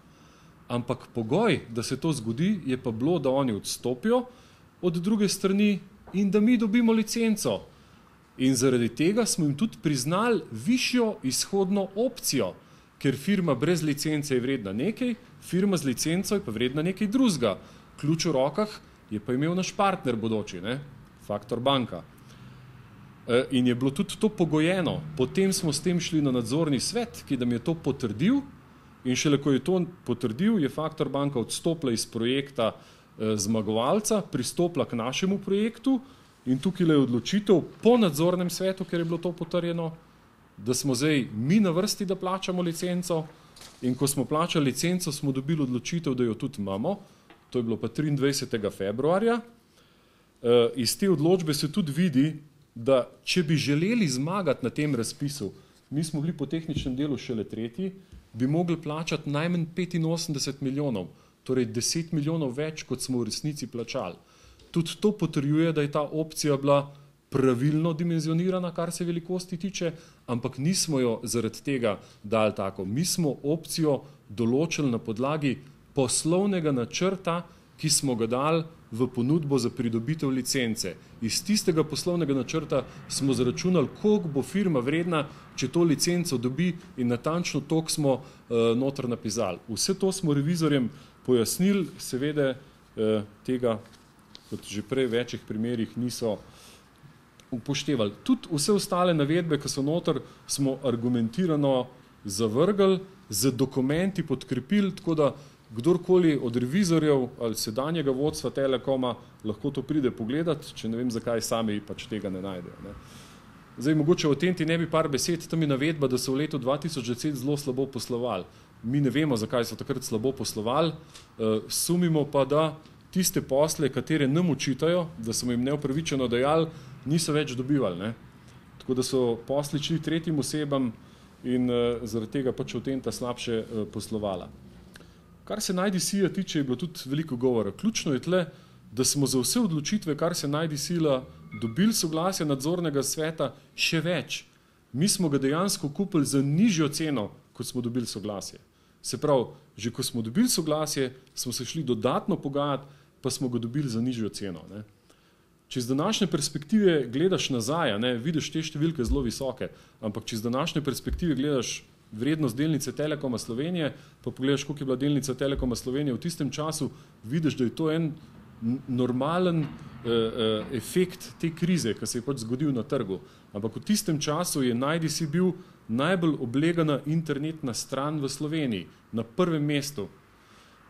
Ampak pogoj, da se to zgodi, je pa bilo, da oni odstopijo od druge strani in da mi dobimo licenco. In zaradi tega smo jim tudi priznali višjo izhodno opcijo, ker firma brez licence je vredna nekaj, firma z licenco je pa vredna nekaj drugega. Ključ v rokah je pa imel naš partner bodoči, ne? Faktor banka. In je bilo tudi to pogojeno. Potem smo s tem šli na nadzorni svet, ki nam je to potrdil, in šele ko je to potrdil, je Faktor banka odstopila iz projekta zmagovalca, pristopila k našemu projektu in tukaj je odločitev po nadzornem svetu, ker je bilo to potrjeno, da smo zdaj mi na vrsti, da plačamo licenco, in ko smo plačali licenco, smo dobili odločitev, da jo tudi imamo. To je bilo pa 23. februarja. Iz te odločbe se tudi vidi, da če bi želeli zmagati na tem razpisu, mi smo bili po tehničnem delu šele 3., bi mogli plačati najmanj 85 milijonov, torej 10 milijonov več, kot smo v resnici plačali. Tudi to potrjuje, da je ta opcija bila pravilno dimenzionirana, kar se velikosti tiče, ampak nismo jo zaradi tega dali tako. Mi smo opcijo določili na podlagi poslovnega načrta, ki smo ga dali v ponudbo za pridobitev licence. Iz tistega poslovnega načrta smo zaračunali, koliko bo firma vredna, če to licenco dobi in natančno toliko smo noter napisali. Vse to smo revizorjem pojasnili, seveda tega, kot že prej v večjih primerih, niso upoštevali. Tudi vse ostale navedbe, ki so noter, smo argumentirano zavrgli, z dokumenti podkrepili, tako da kdorkoli od revizorjev ali sedanjega vodstva Telekoma lahko to pride pogledati, če ne vem, zakaj sami pač tega ne najdejo. Ne. Zdaj, mogoče o tem ti ne bi par besed, tam je navedba, da so v letu 2010 zelo slabo poslovali. Mi ne vemo, zakaj so takrat slabo poslovali, sumimo pa, da tiste posle, katere nam očitajo, da smo jim neupravičeno dajali, niso več dobivali. Ne. Tako da so posli šli tretjim osebam in zaradi tega pač o tem ta slabše poslovala. Kar se NIDC-ja tiče, je bilo tudi veliko govora. Ključno je tle, da smo za vse odločitve, kar se NIDC-la, dobili soglasje nadzornega sveta še več. Mi smo ga dejansko kupili za nižjo ceno, kot smo dobili soglasje. Se pravi, že ko smo dobili soglasje, smo se šli dodatno pogajati, pa smo ga dobili za nižjo ceno. Ne. Če z današnje perspektive gledaš nazaj, ne, vidiš te številke zelo visoke, ampak če z današnje perspektive gledaš vrednost delnice Telekoma Slovenije, pa pogledaš, koliko je bila delnica Telekoma Slovenije v tistem času, vidiš, da je to en normalen efekt te krize, ki se je pač zgodil na trgu. Ampak v tistem času je NIDC bil najbolj oblegana internetna stran v Sloveniji, na prvem mestu.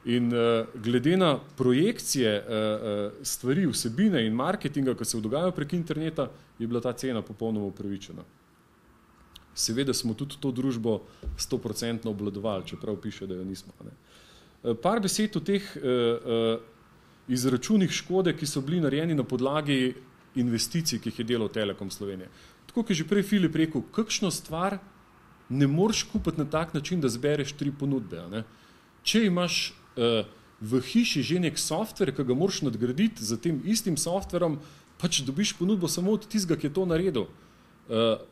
In glede na projekcije stvari, vsebine in marketinga, ki se dogajajo prek interneta, je bila ta cena popolnoma upravičena. Seveda smo tudi to družbo 100% obvladovali, čeprav piše, da jo nismo. Ne. Par besed o teh izračunih škode, ki so bili narejeni na podlagi investicij, ki jih je delal Telekom Slovenije. Tako, kot je že prej Filip rekel, kakšno stvar ne moreš kupiti na tak način, da zbereš 3 ponudbe. Ne. Če imaš v hiši že nek software, ki ga moraš nadgraditi za tem istim softverom, pač dobiš ponudbo samo od tistega, ki je to naredil.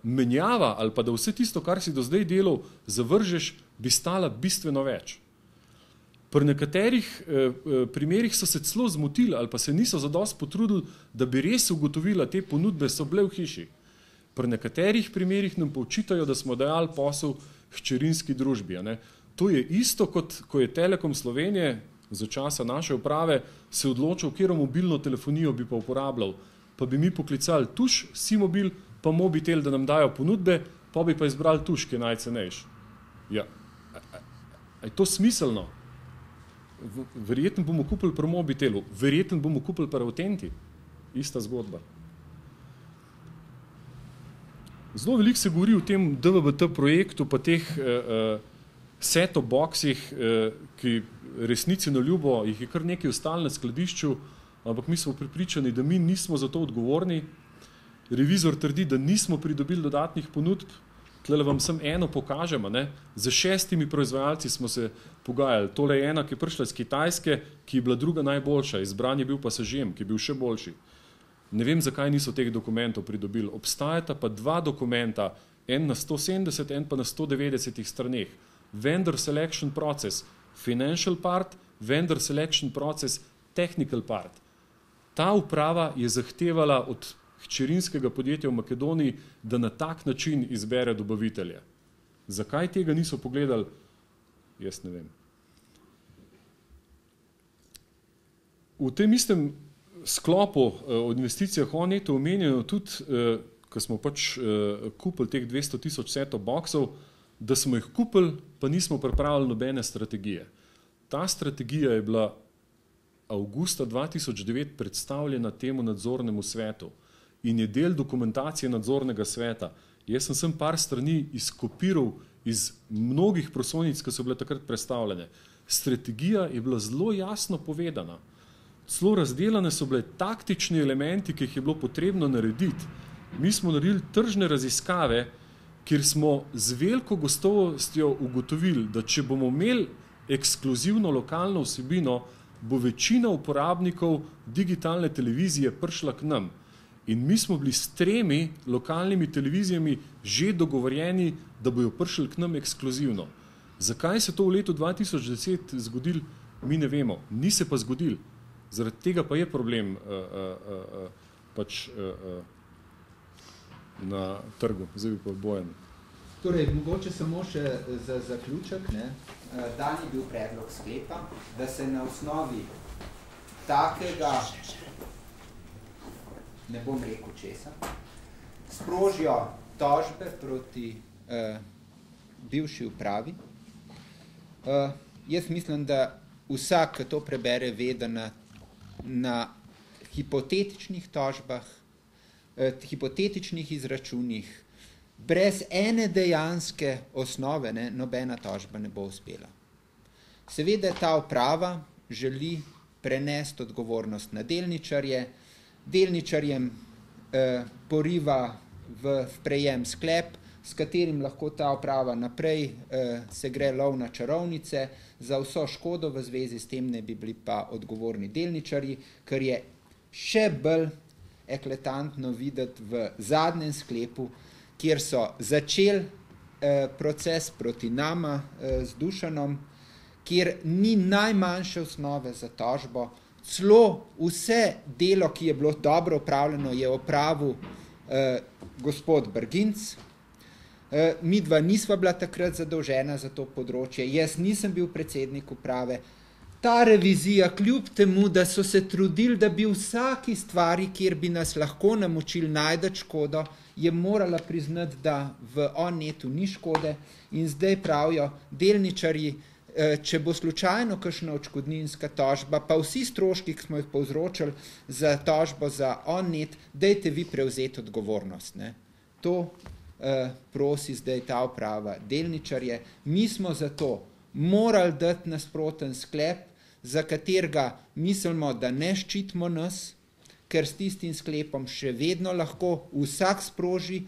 Menjava ali pa da vse tisto, kar si do zdaj delal, zavržeš, bi stala bistveno več. Pri nekaterih primerih so se celo zmotili ali pa se niso zadosti potrudili, da bi res ugotovila, te ponudbe so bile v hiši. Pri nekaterih primerih nam poučitajo, da smo dajali posel hčerinski družbi. Ne. To je isto, kot ko je Telekom Slovenije za časa naše uprave se odločil, katero mobilno telefonijo bi pa uporabljal. Pa bi mi poklicali tuš, Simobil, pa Mobitel, da nam dajo ponudbe, pa bi pa izbrali tuš, ki je najcenejši. Ja, je to smiselno? Verjetno bomo kupili pri Mobitelu, verjetno bomo kupili pri Autenti. Ista zgodba. Zelo veliko se govori o tem DVB-T projektu, pa teh set-top boxih, ki resnici na ljubo, jih je kar nekaj ostalo na skladišču, ampak mi smo prepričani, da mi nismo za to odgovorni. Revizor trdi, da nismo pridobili dodatnih ponudb. Tlele vam sem eno pokažemo. Ne? Za 6 proizvajalci smo se pogajali. Tole je ena, ki je prišla iz Kitajske, ki je bila druga najboljša. Izbran je bil pa Sažem, ki je bil še boljši. Ne vem, zakaj niso teh dokumentov pridobili. Obstajata pa 2 dokumenta, en na 170, en pa na 190 straneh. Vendor selection process, financial part, vendor selection process, technical part. Ta uprava je zahtevala od hčerinskega podjetja v Makedoniji, da na tak način izbere dobavitelje. Zakaj tega niso pogledali? Jaz ne vem. V tem istem sklopu o investicijah ONET-u omenjeno tudi, ko smo pač kupili teh 200,000 set-top boxov, da smo jih kupili, pa nismo pripravili nobene strategije. Ta strategija je bila avgusta 2009 predstavljena temu nadzornemu svetu in je del dokumentacije nadzornega sveta. Jaz sem par strani izkopiral iz mnogih prosojnic, ki so bile takrat predstavljene. Strategija je bila zelo jasno povedana. Celo razdelane so bile taktični elementi, ki jih je bilo potrebno narediti. Mi smo naredili tržne raziskave, kjer smo z veliko gostovostjo ugotovili, da če bomo imeli ekskluzivno lokalno vsebino, bo večina uporabnikov digitalne televizije prišla k nam. In mi smo bili s 3 lokalnimi televizijami že dogovorjeni, da bojo prišli k nam ekskluzivno. Zakaj se to v letu 2010 zgodilo, mi ne vemo. Ni se pa zgodilo. Zaradi tega pa je problem na trgu. Zdaj bi pa Bojan. Torej, mogoče samo še za zaključek. Dan je bil predlog sklepa, da se na osnovi takega, ne bom rekel česa, sprožijo tožbe proti bivši upravi. Jaz mislim, da vsak, ki to prebere, ve, da na hipotetičnih tožbah, hipotetičnih izračunih, brez ene dejanske osnove, nobena tožba ne bo uspela. Seveda ta uprava želi prenesti odgovornost na delničarje, delničarjem poriva v prejem sklep, s katerim lahko ta uprava naprej se gre lov na čarovnice, za vso škodo v zvezi s tem ne bi bili pa odgovorni delničarji, ker je še bolj eklatantno videti v zadnjem sklepu, kjer so začeli proces proti nama z Dušanom, kjer ni najmanjše osnove za tožbo, celo vse delo, ki je bilo dobro opravljeno, je opravil gospod Brginc. Midva nisva bila takrat zadolžena za to področje, jaz nisem bil predsednik uprave. Ta revizija, kljub temu, da so se trudili, da bi vsaki stvari, kjer bi nas lahko namočili najti škodo, je morala priznati, da v ONET-u ni škode in zdaj pravijo delničarji, če bo slučajno kakšna odškodninska tožba, pa vsi stroški, ki smo jih povzročili za tožbo za ONET, dajte vi prevzeti odgovornost. To prosi zdaj ta uprava delničarje. Mi smo zato morali dati nasproten sklep, za katerega mislimo, da ne ščitimo nas, ker s tistim sklepom še vedno lahko vsak sproži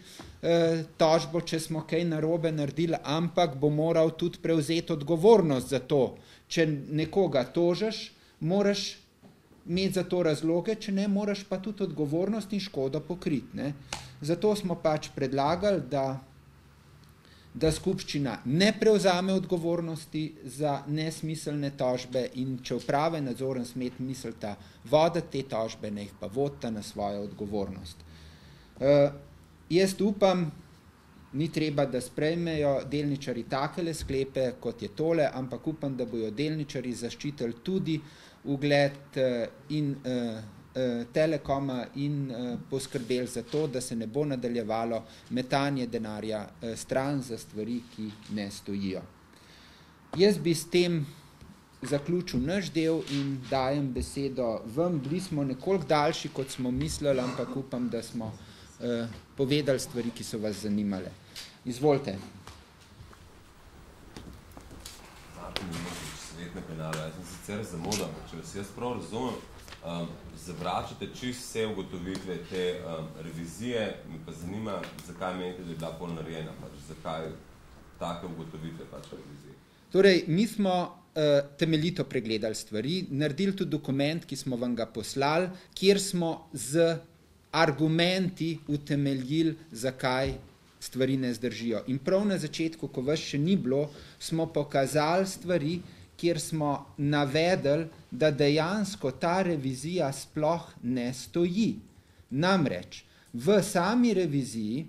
tožbo, če smo kaj narobe naredili, ampak bo moral tudi prevzeti odgovornost za to. Če nekoga tožiš, moraš imeti za to razloge, če ne, moraš pa tudi odgovornost in škodo pokriti. Zato smo pač predlagali, da skupščina ne prevzame odgovornosti za nesmiselne tožbe in če uprave nadzoren smet mislita voditi te tožbe, ne jih pa vodita na svojo odgovornost. Jaz upam, ni treba, da sprejmejo delničarji takele sklepe, kot je tole, ampak upam, da bojo delničarji zaščitili tudi ugled in Telekoma in poskrbeli za to, da se ne bo nadaljevalo metanje denarja stran za stvari, ki ne stojijo. Jaz bi s tem zaključil naš del in dajem besedo vam. Bili smo nekoliko daljši, kot smo mislili, ampak upam, da smo povedali stvari, ki so vas zanimale. Izvolite. Svetne penale. Jaz sem sicer zamudil, če vas jaz prav razumem, zavračate čisto vse ugotovitve te revizije, mi pa zanima, zakaj menite, da je bila pol narejena, zakaj take ugotovitve pač revizije. Torej, mi smo temeljito pregledali stvari, naredili tudi dokument, ki smo vam ga poslali, kjer smo z argumenti utemeljili, zakaj stvari ne zdržijo. In prav na začetku, ko vas še ni bilo, smo pokazali stvari, kjer smo navedli, da dejansko ta revizija sploh ne stoji. Namreč, v sami reviziji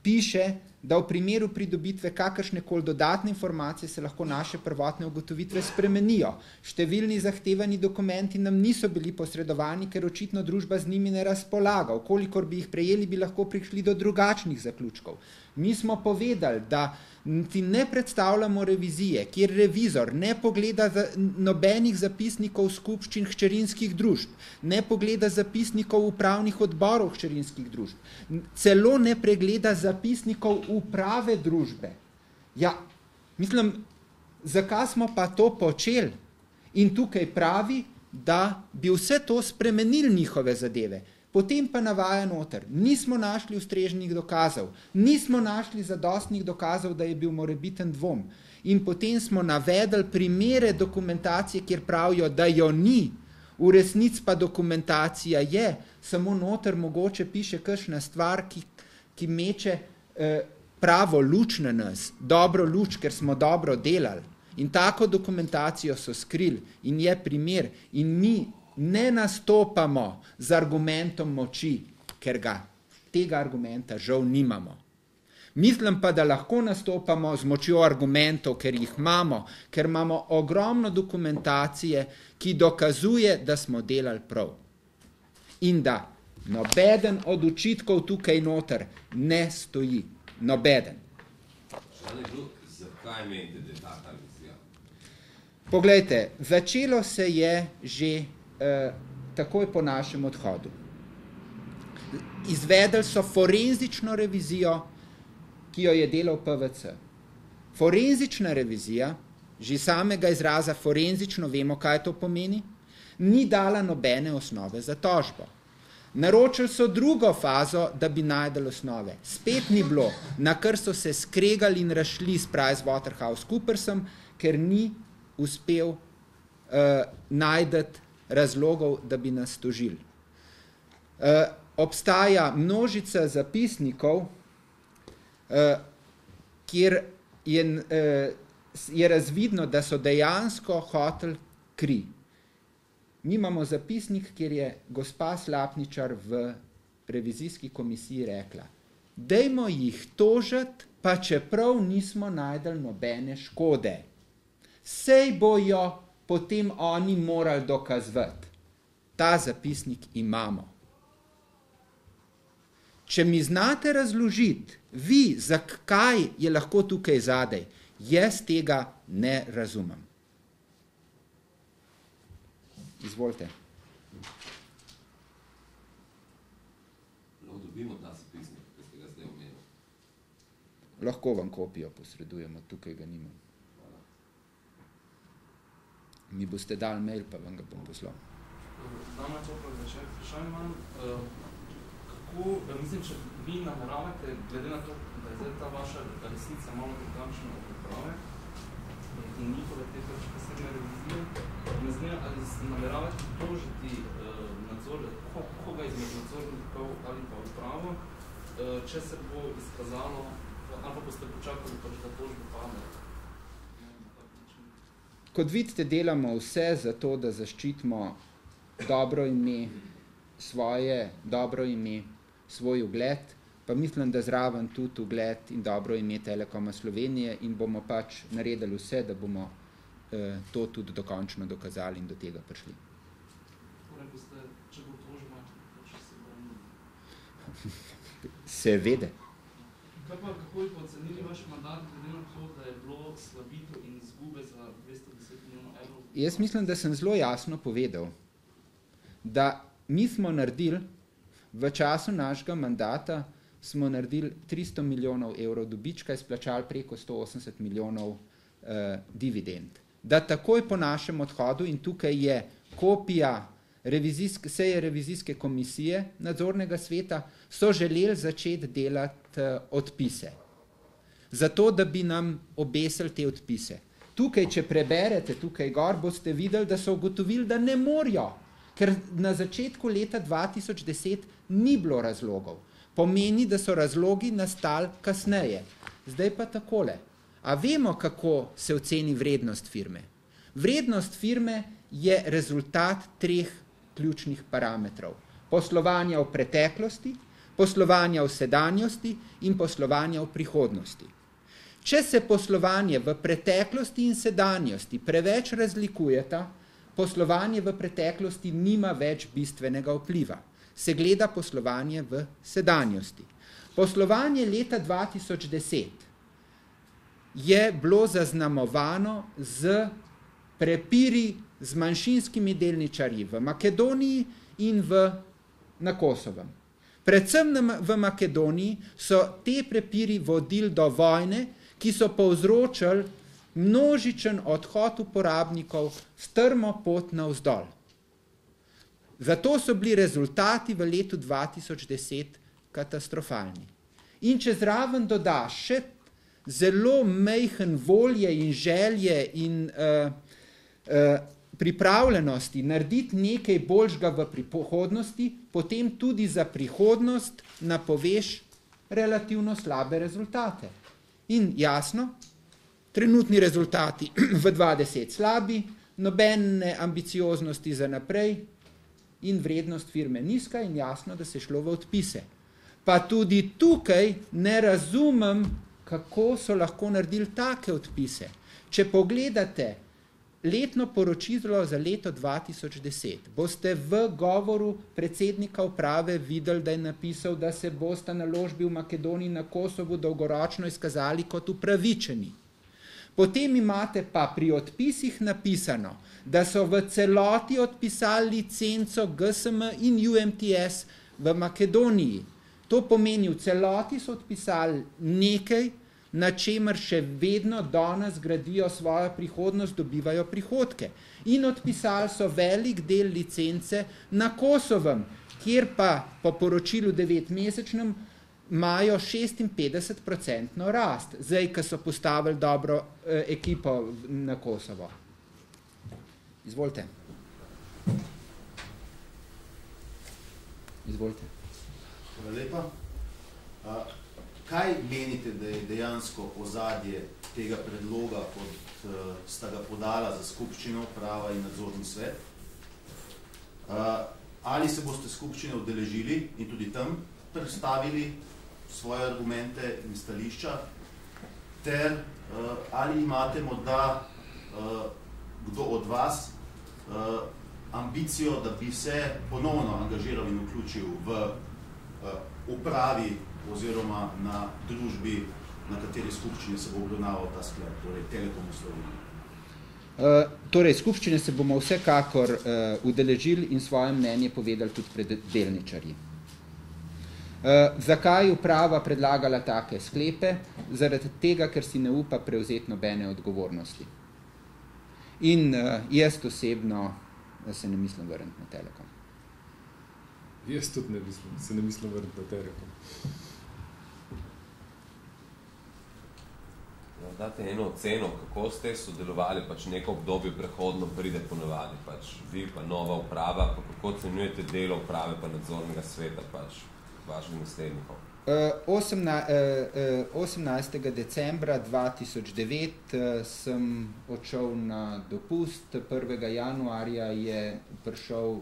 piše, da v primeru pridobitve kakršnekoli dodatne informacije se lahko naše prvotne ugotovitve spremenijo. Številni zahtevani dokumenti nam niso bili posredovani, ker očitno družba z njimi ne razpolaga. Kolikor bi jih prejeli, bi lahko prišli do drugačnih zaključkov. Mi smo povedali, da ti ne predstavljamo revizije, kjer revizor ne pogleda nobenih zapisnikov skupščin hčerinskih družb, ne pogleda zapisnikov upravnih odborov hčerinskih družb, celo ne pregleda zapisnikov uprave družbe. Ja, mislim, zakaj smo pa to počeli? In tukaj pravi, da bi vse to spremenili njihove zadeve. Potem pa navaja noter, nismo našli ustrežnih dokazov, nismo našli zadostnih dokazov, da je bil morebiten dvom. In potem smo navedli primere dokumentacije, kjer pravijo, da jo ni, v resnici pa dokumentacija je, samo noter mogoče piše kakšna stvar, ki meče pravo luč na nas, dobro luč, ker smo dobro delali. In tako dokumentacijo so skrili in je primer. In mi ne nastopamo z argumentom moči, ker tega argumenta žal nimamo. Mislim pa, da lahko nastopamo z močjo argumentov, ker jih imamo, ker imamo ogromno dokumentacije, ki dokazuje, da smo delali prav. In da nobeden od očitkov tukaj noter ne stoji. Nobeden. Zakaj menite, da je taka vizija? Poglejte, začelo se je že takoj po našem odhodu. Izvedeli so forenzično revizijo, ki jo je delal PVC. Forenzična revizija, že samega izraza forenzično vemo, kaj to pomeni, ni dala nobene osnove za tožbo. Naročili so drugo fazo, da bi najdeli osnove. Spet ni bilo, na kar so se skregali in rašli s PricewaterhouseCoopersom, ker ni uspel najdeti razlogov, da bi nas tožili. Obstaja množica zapisnikov, kjer je razvidno, da so dejansko hoteli kri. Mi imamo zapisnik, kjer je gospa Slapničar v revizijski komisiji rekla, dajmo jih tožiti, pa čeprav nismo najdeli nobene škode. Sej bojo potem oni morali dokazati. Ta zapisnik imamo. Če mi znate razložiti, vi, zakaj je lahko tukaj zadej, jaz tega ne razumem. Izvolite. Lahko dobimo ta zapisnik, ki ste ga zdaj omenili. Lahko vam kopijo posredujemo, tukaj ga nimam. Mi boste dali mail, pa vam ga bom poslal. Dame to pa začet vprašanje imam. Mislim, če vi nameravate, glede na to, da je zdaj ta vaša resnica malo drugačna od uprave in njihove te posebne revizije, me zanima, ali nameravate tožiti nadzor, koga izmed nadzornikov ali pa upravo, če se bo izkazalo, ali pa boste počakali, da tožbo padne. Kot vidite, delamo vse za to, da zaščitimo dobro ime, svoje dobro ime, svoj ugled, pa mislim, da zraven tudi ugled in dobro ime Telekoma Slovenije in bomo pač naredili vse, da bomo to tudi dokončno dokazali in do tega prišli. Torej boste, če bo tožba, če se bo Seveda. Kaj pa, kako bi ocenili vaš mandat, glede na to, da je bilo slabitev in izgube za 210 milijonov evrov? Jaz mislim, da sem zelo jasno povedal, da mi smo naredili v času našega mandata smo naredili 300 milijonov evrov dobička, izplačali preko 180 milijonov dividend. Da takoj po našem odhodu, in tukaj je kopija seje revizijske komisije nadzornega sveta, so želeli začeti delati odpise. Zato, da bi nam obesili te odpise. Tukaj, če preberete tukaj gor, boste videli, da so ugotovili, da ne morajo, ker na začetku leta 2010 ni bilo razlogov. Pomeni, da so razlogi nastali kasneje. Zdaj pa takole. A vemo, kako se oceni vrednost firme? Vrednost firme je rezultat 3 ključnih parametrov. Poslovanja v preteklosti, poslovanja v sedanjosti in poslovanja v prihodnosti. Če se poslovanje v preteklosti in sedanjosti preveč razlikujeta, poslovanje v preteklosti nima več bistvenega vpliva. Se gleda poslovanje v sedanjosti. Poslovanje leta 2010 je bilo zaznamovano z prepiri z manjšinskimi delničarji v Makedoniji in na Kosovem. Predvsem v Makedoniji so te prepiri vodili do vojne, ki so povzročili množičen odhod uporabnikov, strmo pot navzdol. Zato so bili rezultati v letu 2010 katastrofalni. In če zraven dodaš še zelo majhen volje in želje in pripravljenosti narediti nekaj boljšega v prihodnosti, potem tudi za prihodnost napoveš relativno slabe rezultate. In jasno, trenutni rezultati v 2010 slabi, nobene ambicioznosti za naprej, in vrednost firme nizka in jasno, da se je šlo v odpise. Pa tudi tukaj ne razumem, kako so lahko naredili take odpise. Če pogledate letno poročilo za leto 2010, boste v govoru predsednika uprave videli, da je napisal, da se bosta naložbi v Makedoniji na Kosovu dolgoročno izkazali kot upravičeni. Potem imate pa pri odpisih napisano, da so v celoti odpisali licenco GSM in UMTS v Makedoniji. To pomeni, v celoti so odpisali nekaj, na čemer še vedno danes gradijo svojo prihodnost, dobivajo prihodke. In odpisali so velik del licence na Kosovem, kjer pa po poročilu 9-mesečnem imajo 56% rast, zdaj, ko so postavili dobro ekipo na Kosovo. Izvolite. Izvolite. Hvala lepa. Kaj menite, da je dejansko ozadje tega predloga, kot sta ga podala za skupščino, uprava in nadzorni svet? Ali se boste skupščine udeležili in tudi tam predstavili svoje argumente in stališča, ter ali imate morda kdo od vas ambicijo, da bi se ponovno angažiral in vključil v upravi oziroma na družbi, na kateri skupščini se bo obravnaval ta sklep, torej Telekom Slovenije. Torej, skupščine se bomo vsekakor udeležili in svoje mnenje povedali tudi pred delničarji. Zakaj uprava predlagala take sklepe? Zaradi tega, ker si ne upa prevzeti nobene odgovornosti. In jaz osebno se ne mislim vrniti na Telekom. Jaz tudi se ne mislim vrniti na Telekom. Date eno oceno, kako ste sodelovali, pač neko obdobje prehodno pride ponovadi, pač vi pa nova uprava, pa kako ocenjujete delo uprave pa nadzornega sveta, pač vaših naslednikov? 18. decembra 2009 sem odšel na dopust, 1. januarja je prišel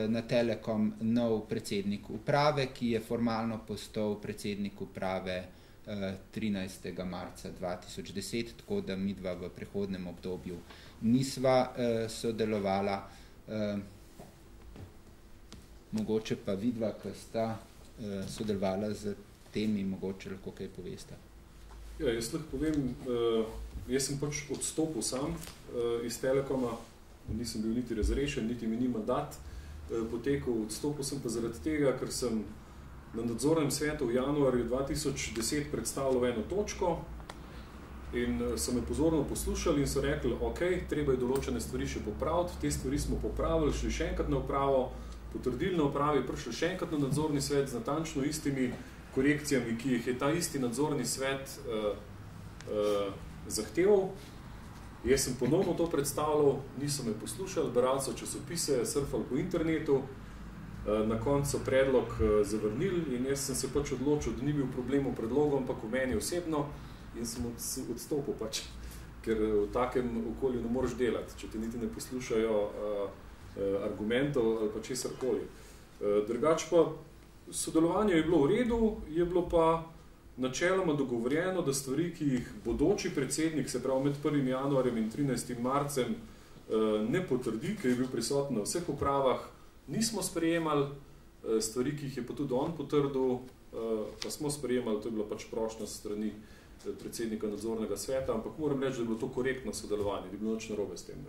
na Telekom nov predsednik uprave, ki je formalno postal predsednik uprave 13. marca 2010, tako da midva v prehodnem obdobju nisva sodelovala. Mogoče pa vidva, ki sta sodelovala z temi, mogoče lahko kaj povesta. Ja, jaz lahko povem, jaz sem pač odstopil sam iz Telekoma, nisem bil niti razrešen, niti mi ni mandat potekel, odstopil sem pa zaradi tega, ker sem na nadzornem svetu v januarju 2010 predstavljal eno točko in so me pozorno poslušali in so rekli, ok, treba je določene stvari še popraviti, te stvari smo popravili, šli še enkrat na upravo, potrdili na upravi, prišli še enkrat na nadzorni svet z natančno istimi korekcijami, ki jih je ta isti nadzorni svet zahteval. Jaz sem ponovno to predstavljal, niso me poslušali, brali so časopise, surfali po internetu, na koncu predlog zavrnili in jaz sem se pač odločil, da ni bil problem v predlogu, ampak v meni osebno in sem odstopil pač, ker v takem okolju ne moreš delati, če te niti ne poslušajo argumentov ali pa česarkoli. Drugač pa sodelovanje je bilo v redu, je bilo pa načeloma dogovorjeno, da stvari, ki jih bodoči predsednik, se pravi med 1. januarjem in 13. marcem ne potrdi, ker je bil prisoten na vseh upravah, nismo sprejemali, stvari, ki jih je pa tudi on potrdil, pa smo sprejemali, to je bila pač prošnja strani predsednika nadzornega sveta, ampak moram reči, da je bilo to korektno sodelovanje, da je bilo nič narobe s tem.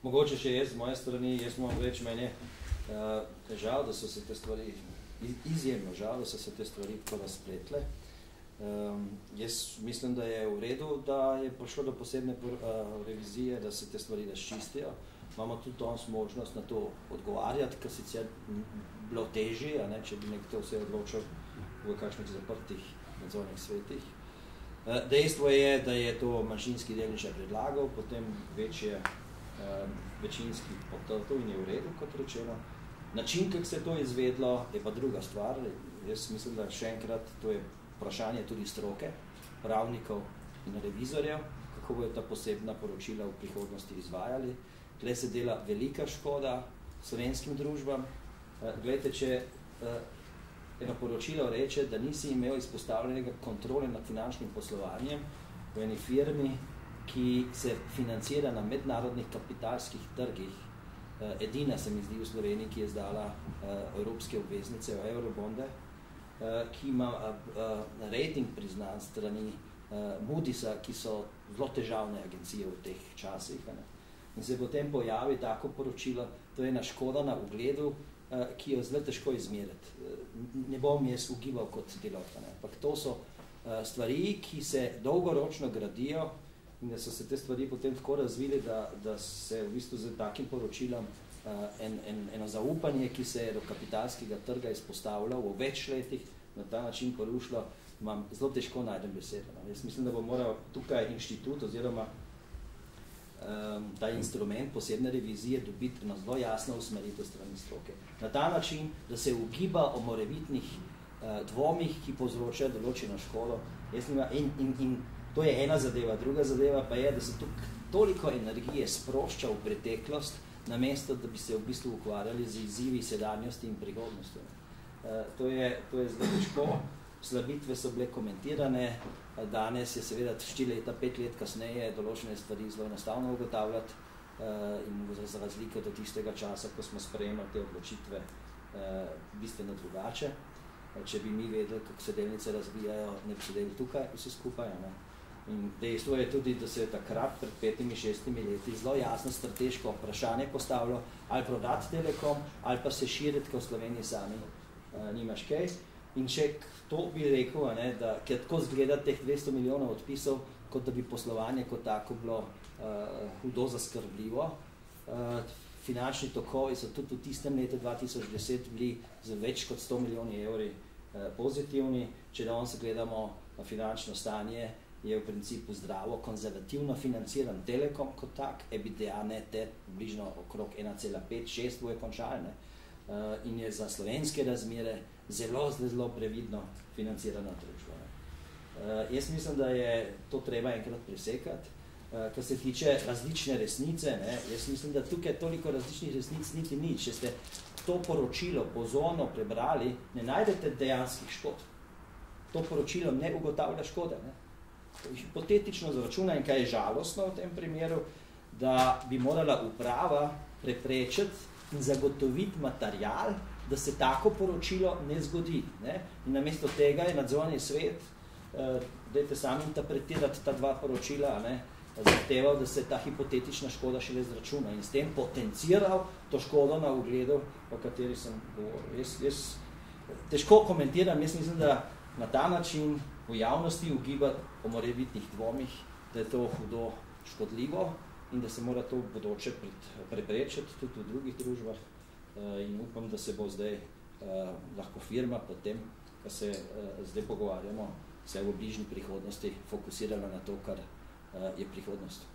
Mogoče še jaz z moje strani, jaz moram reči, meni je žal, da so se te stvari, izjemno žal, da so se te stvari tako razpletle. Jaz mislim, da je v redu, da je prišlo do posebne revizije, da se te stvari razčistijo. Imamo tudi danes možnost na to odgovarjati, ker sicer bilo težje, če bi nekdo vse odločil v kakšnih zaprtih nadzornih svetih. Dejstvo je, da je to manjšinski delničar predlagal, potem večinski potrdil in je v redu, kot rečeno. Način, kako se to izvedlo, je pa druga stvar. Jaz mislim, da še enkrat to je vprašanje tudi stroke, pravnikov in revizorjev, kako bojo ta posebna poročila v prihodnosti izvajali. tle se dela velika škoda slovenskim družbam. Glejte, če eno poročilo reče, da nisi imel izpostavljenega kontrole nad finančnim poslovanjem v eni firmi, ki se financira na mednarodnih kapitalskih trgih. Edina se mi zdi v Sloveniji, ki je izdala evropske obveznice, eurobonde, ki ima rating priznan strani Moody'sa, ki so zelo težavne agencije v teh časih. In se potem pojavi tako poročilo, to je ena škoda na ugledu, ki jo zelo težko izmeriti. Ne bom jaz ugibal kot delavka, ampak to so stvari, ki se dolgoročno gradijo in da so se te stvari potem tako razvili, da se v bistvu z takim poročilom eno zaupanje, ki se je do kapitalskega trga izpostavljalo v več letih, na ta način porušilo, imam zelo težko najdem besedo. Jaz mislim, da bo moral tukaj inštitut oziroma ta instrument posebne revizije dobiti na zelo jasno usmeritev strani stroke. Na ta način, da se ugiba o morebitnih dvomih, ki povzročajo določeno škodo. In to je ena zadeva. Druga zadeva pa je, da se toliko energije sprošča v preteklost, namesto da bi se v bistvu ukvarjali z izzivi sedanjosti in prihodnosti. To je zelo težko. Slabitve so bile komentirane, danes je seveda 4 leta, 5 let kasneje določene stvari zelo enostavno ugotavljati in za razlike do tistega časa, ko smo sprejemali te odločitve bistveno drugače. Če bi mi vedeli, kako se delnice razvijajo, ne bi sedeli tukaj vsi skupaj. In dejstvo je tudi, da se je takrat pred 5-6 leti zelo jasno strateško vprašanje postavilo, ali prodati Telekom, ali pa se širiti, ko v Sloveniji sami nimaš kaj. In če to bi rekel, da ker tako zgleda teh 200 milijonov odpisov, kot da bi poslovanje kot tako bilo hudo zaskrbljivo. Finančni tokovi so tudi v tistem letu 2010 bili za več kot 100 milijoni evri pozitivni. Če danes gledamo na finančno stanje, je v principu zdravo, konzervativno financiran Telekom kot tak, EBITDA te bližno okrog 1,5-6 boje končalne. In je za slovenske razmere zelo previdno financirana družba. Jaz mislim, da je to treba enkrat presekati. Kar se tiče različne resnice, jaz mislim, da tukaj toliko različnih resnic niti ni. Če ste to poročilo pozorno prebrali, ne najdete dejanskih škod. To poročilo ne ugotavlja škode. Hipotetično zračuna, in kaj je žalostno v tem primeru, da bi morala uprava preprečiti in zagotoviti material, da se tako poročilo ne zgodi. In namesto tega je nadzorni svet, dajte sami interpretirati ta dva poročila, zahteval, da se ta hipotetična škoda šele zračuna in s tem potenciral to škodo na ugledu, o kateri sem govoril. Jaz težko komentiram, jaz mislim, da na ta način v javnosti ugibati o morebitnih dvomih, da je to hudo škodljivo in da se mora to v bodoče preprečiti tudi v drugih družbah. In upam, da se bo zdaj lahko firma potem, ko se zdaj pogovarjamo, vse v bližnji prihodnosti fokusirala na to, kar je prihodnost.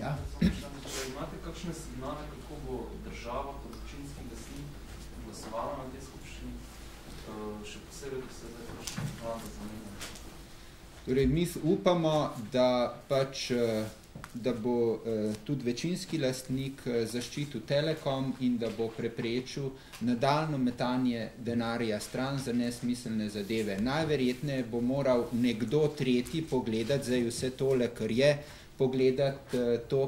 Ja. Če imate kakšne signale, kako bo država kot občinski lastnik glasovala na tej skupščini, še posebej, da se zdaj kakšne vlada zamenja? Torej, mi upamo, da bo tudi večinski lastnik zaščitil Telekom in da bo preprečil nadaljnjo metanje denarja stran za nesmiselne zadeve. Najverjetneje bo moral nekdo tretji pogledati zdaj vse tole, kar je, pogledati to,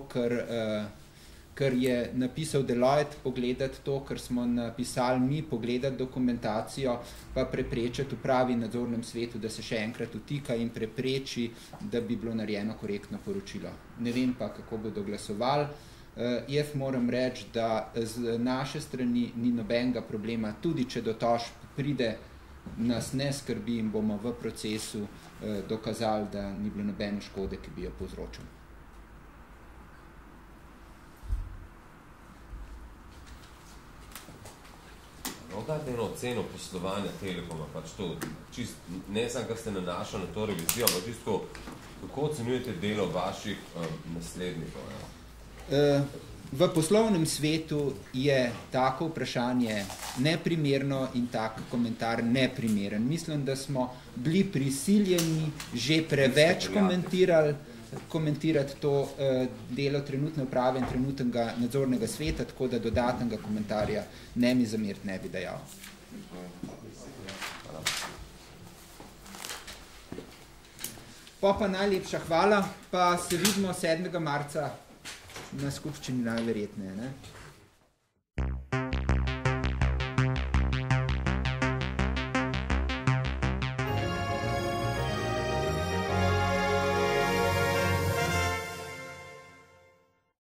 kar je napisal Deloitte, pogledati to, kar smo napisali mi, pogledati dokumentacijo, pa preprečiti v pravi nadzornem svetu, da se še enkrat vtika in prepreči, da bi bilo narejeno korektno poročilo. Ne vem pa, kako bodo glasovali. Jaz moram reči, da z naše strani ni nobenega problema, tudi če do tožb pride, nas ne skrbi in bomo v procesu dokazali, da ni bilo nobene škode, ki bi jo povzročili. Dajte eno oceno poslovanja Telekoma, pač to, čist, ne samo, kar ste nanašali na to revizijo, ampak čisto, kako ocenjujete delo vaših naslednikov? V poslovnem svetu je tako vprašanje neprimerno in tak komentar neprimeren. Mislim, da smo bili prisiljeni že preveč komentirali komentirati to delo trenutne uprave in trenutnega nadzornega sveta, tako da dodatnega komentarja ne mi zameriti ne bi dejal. Pa najlepša hvala, pa se vidimo 7. marca na skupščini najverjetneje.